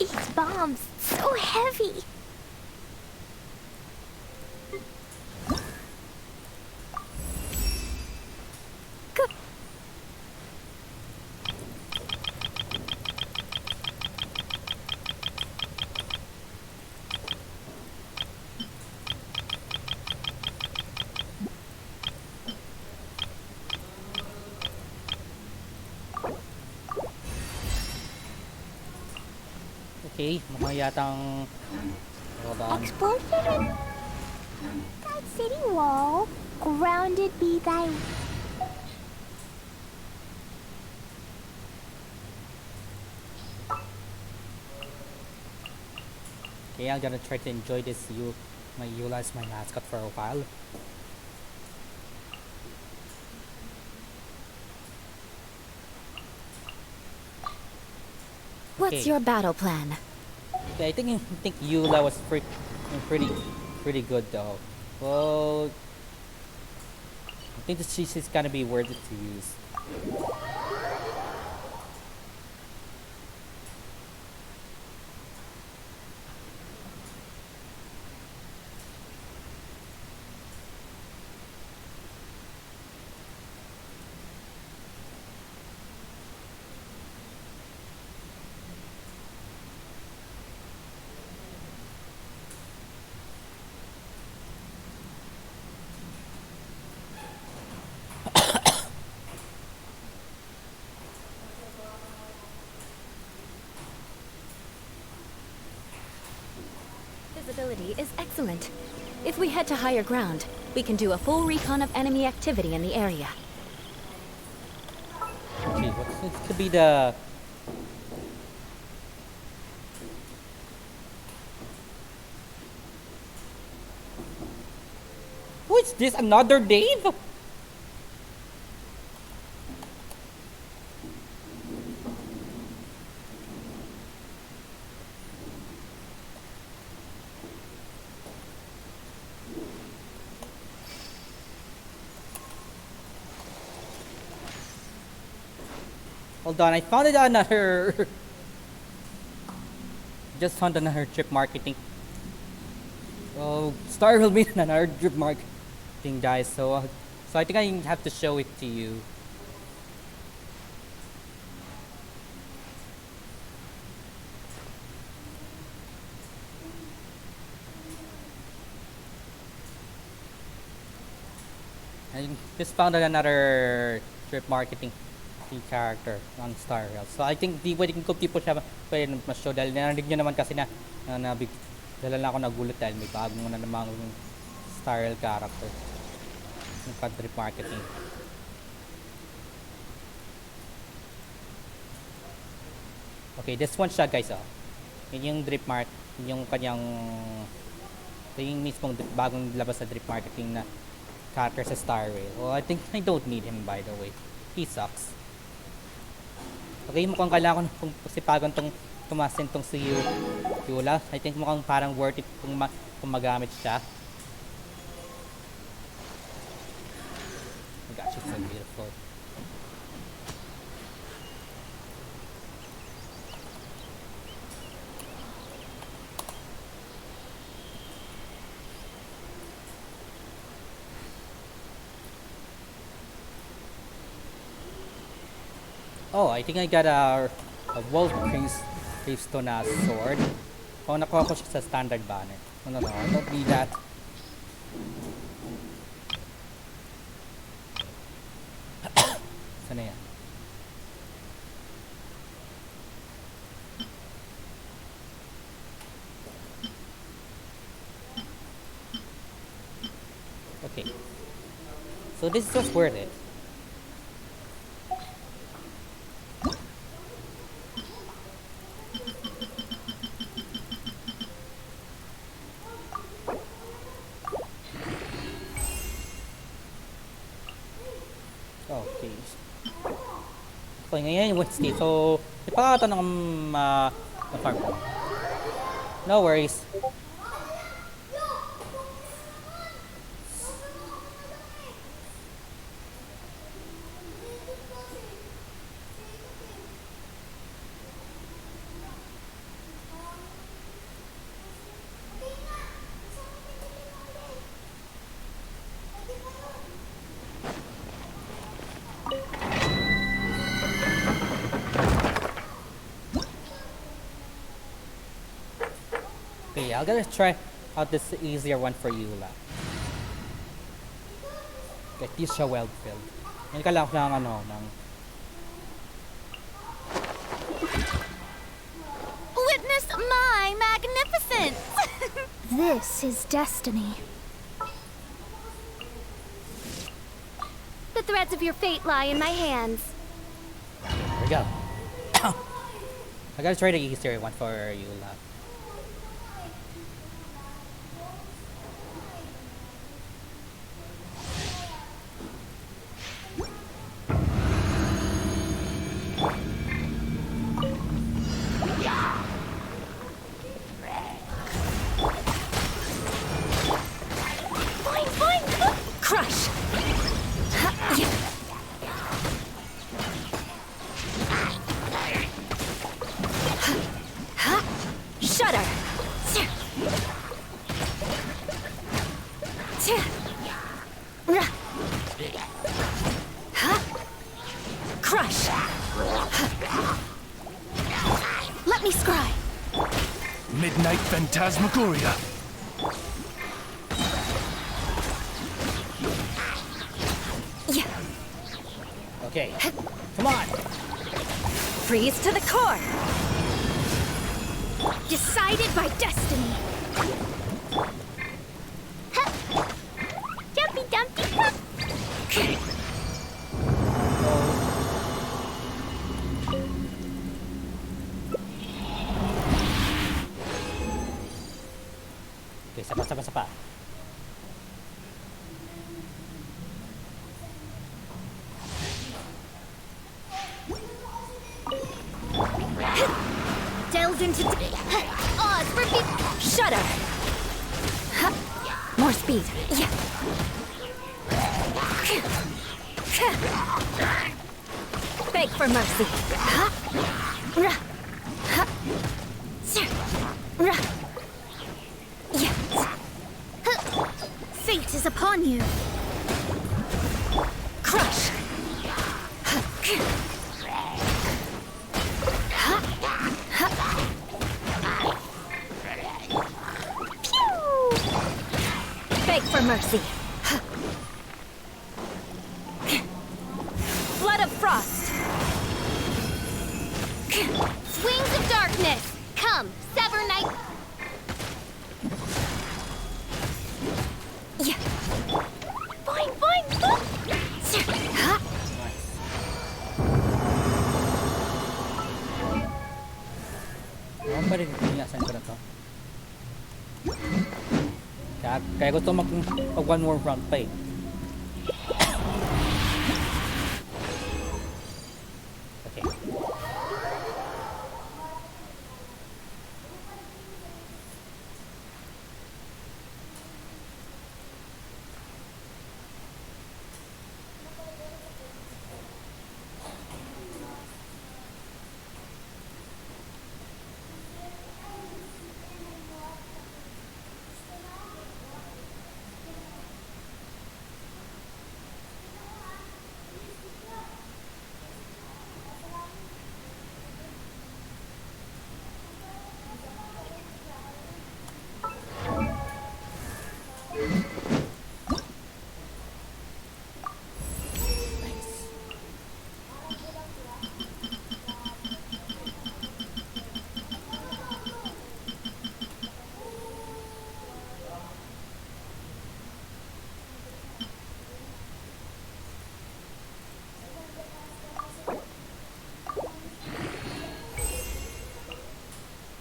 these bombs. So heavy. Okay, mukhang yatang... Hold on. Explosion in that city wall. Grounded be thy. Okay, I'm gonna try to enjoy this Eula as my mascot for a while. What's your battle plan? Okay, I think Eula was pretty good though. Well, I think that she's gonna be worth it to use. Visibility is excellent. If we head to higher ground, we can do a full recon of enemy activity in the area. Okay, what could be the... Who is this? Another Dave? Hold on, I found another... Just found another drip marketing. Oh, Star will be another drip marketing, guys. So I think I have to show it to you. I just found another drip marketing character on Star Rail. So I think di pwede ko tipo siya pwede mas-show dahil narinig nyo naman kasi na dala lang ako nagulat dahil may bagong na namang Star Rail character yung drip marketing. Okay, this one siya guys oh. Yun yung drip mark, yung kanyang yung mismong bagong labas na drip marketing na character sa Star Rail. Well, I think I don't need him by the way. He sucks. Okay, mukhang kailangan ko sipagan tong tumasin tong si Eula. I think mukhang parang worth it kung magamit siya. Oh my gosh, it's so beautiful. Oh, I think I got a wolf gravestone sword. Oh, nakuha ko siya sa standard banner. No, I don't need that. Sana yan? Okay. So this was worth it. Okay. Okay, ngayon yung Wednesday. So, ipakata ng farm ko. No worries. Okay, I'm gonna try out this easier one for you lang. Okay, this siya well-filled. Ngayon ka lang ng ano, ng... Witness my magnificence! This is destiny. The threads of your fate lie in my hands. There we go. I gotta try the easier one for you lang. Crush! Shudder! Crush! Let me scry. Midnight Phantasmagoria. Okay, come on! Freeze to the core! Decided by destiny. Jumpy Dumpty Pup! Okay, sapa. Delves into odds for Shudder! More speed. Beg for mercy. Fate is upon you. Crush! Beg for mercy. Flood of frost. Wings of darkness. Come, sever night. Boing, boing, boing! Ano ba rin pinasan ko na to? Kaya gusto mag one more round pa eh. Okay.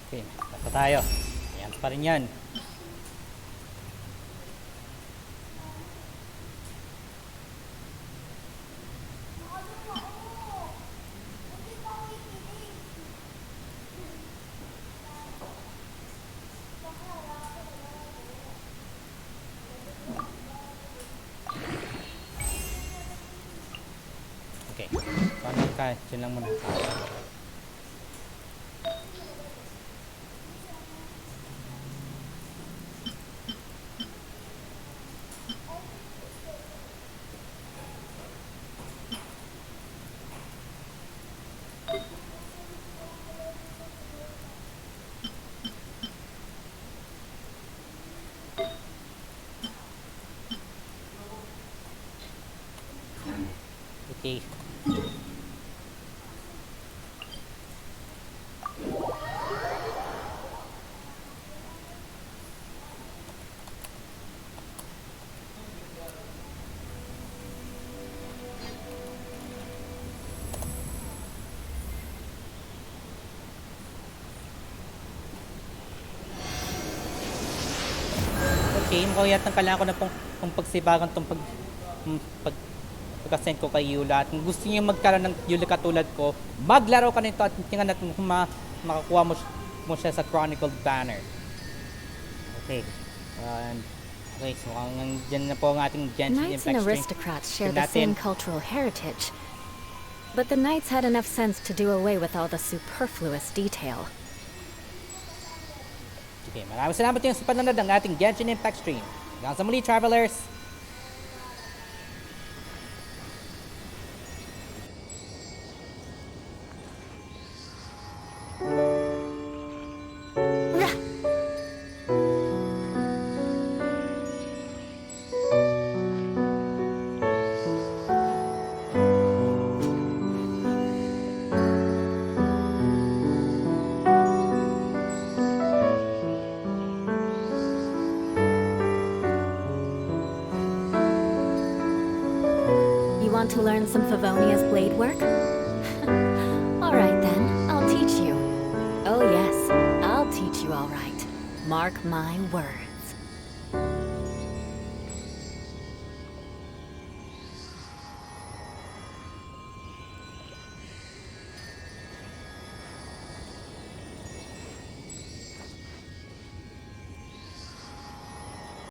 Okay, basta tayo. Ayan pa rin yan. Okay, paano kaya? Diyan lang muna. game. Kaya kailangan ko na pong pagsibagan tong pagka-send ko kay Yula. At kung gusto niyo magkaroon ng Yula katulad ko, maglaro ka nito at tingnan natin kung makakuha mo siya sa Chronicled Banner. Okay. Okay, so dyan na po ang ating Genshin Knights Impact and stream. aristocrats share the same cultural heritage. But the knights had enough sense to do away with all the superfluous detail. Okay, maraming salamat yung sa panonood ng ating Genshin Impact stream. Hanggang sa muli, travelers! You want to learn some Favonia's blade work? Alright then, I'll teach you. Oh yes, I'll teach you alright. Mark my words.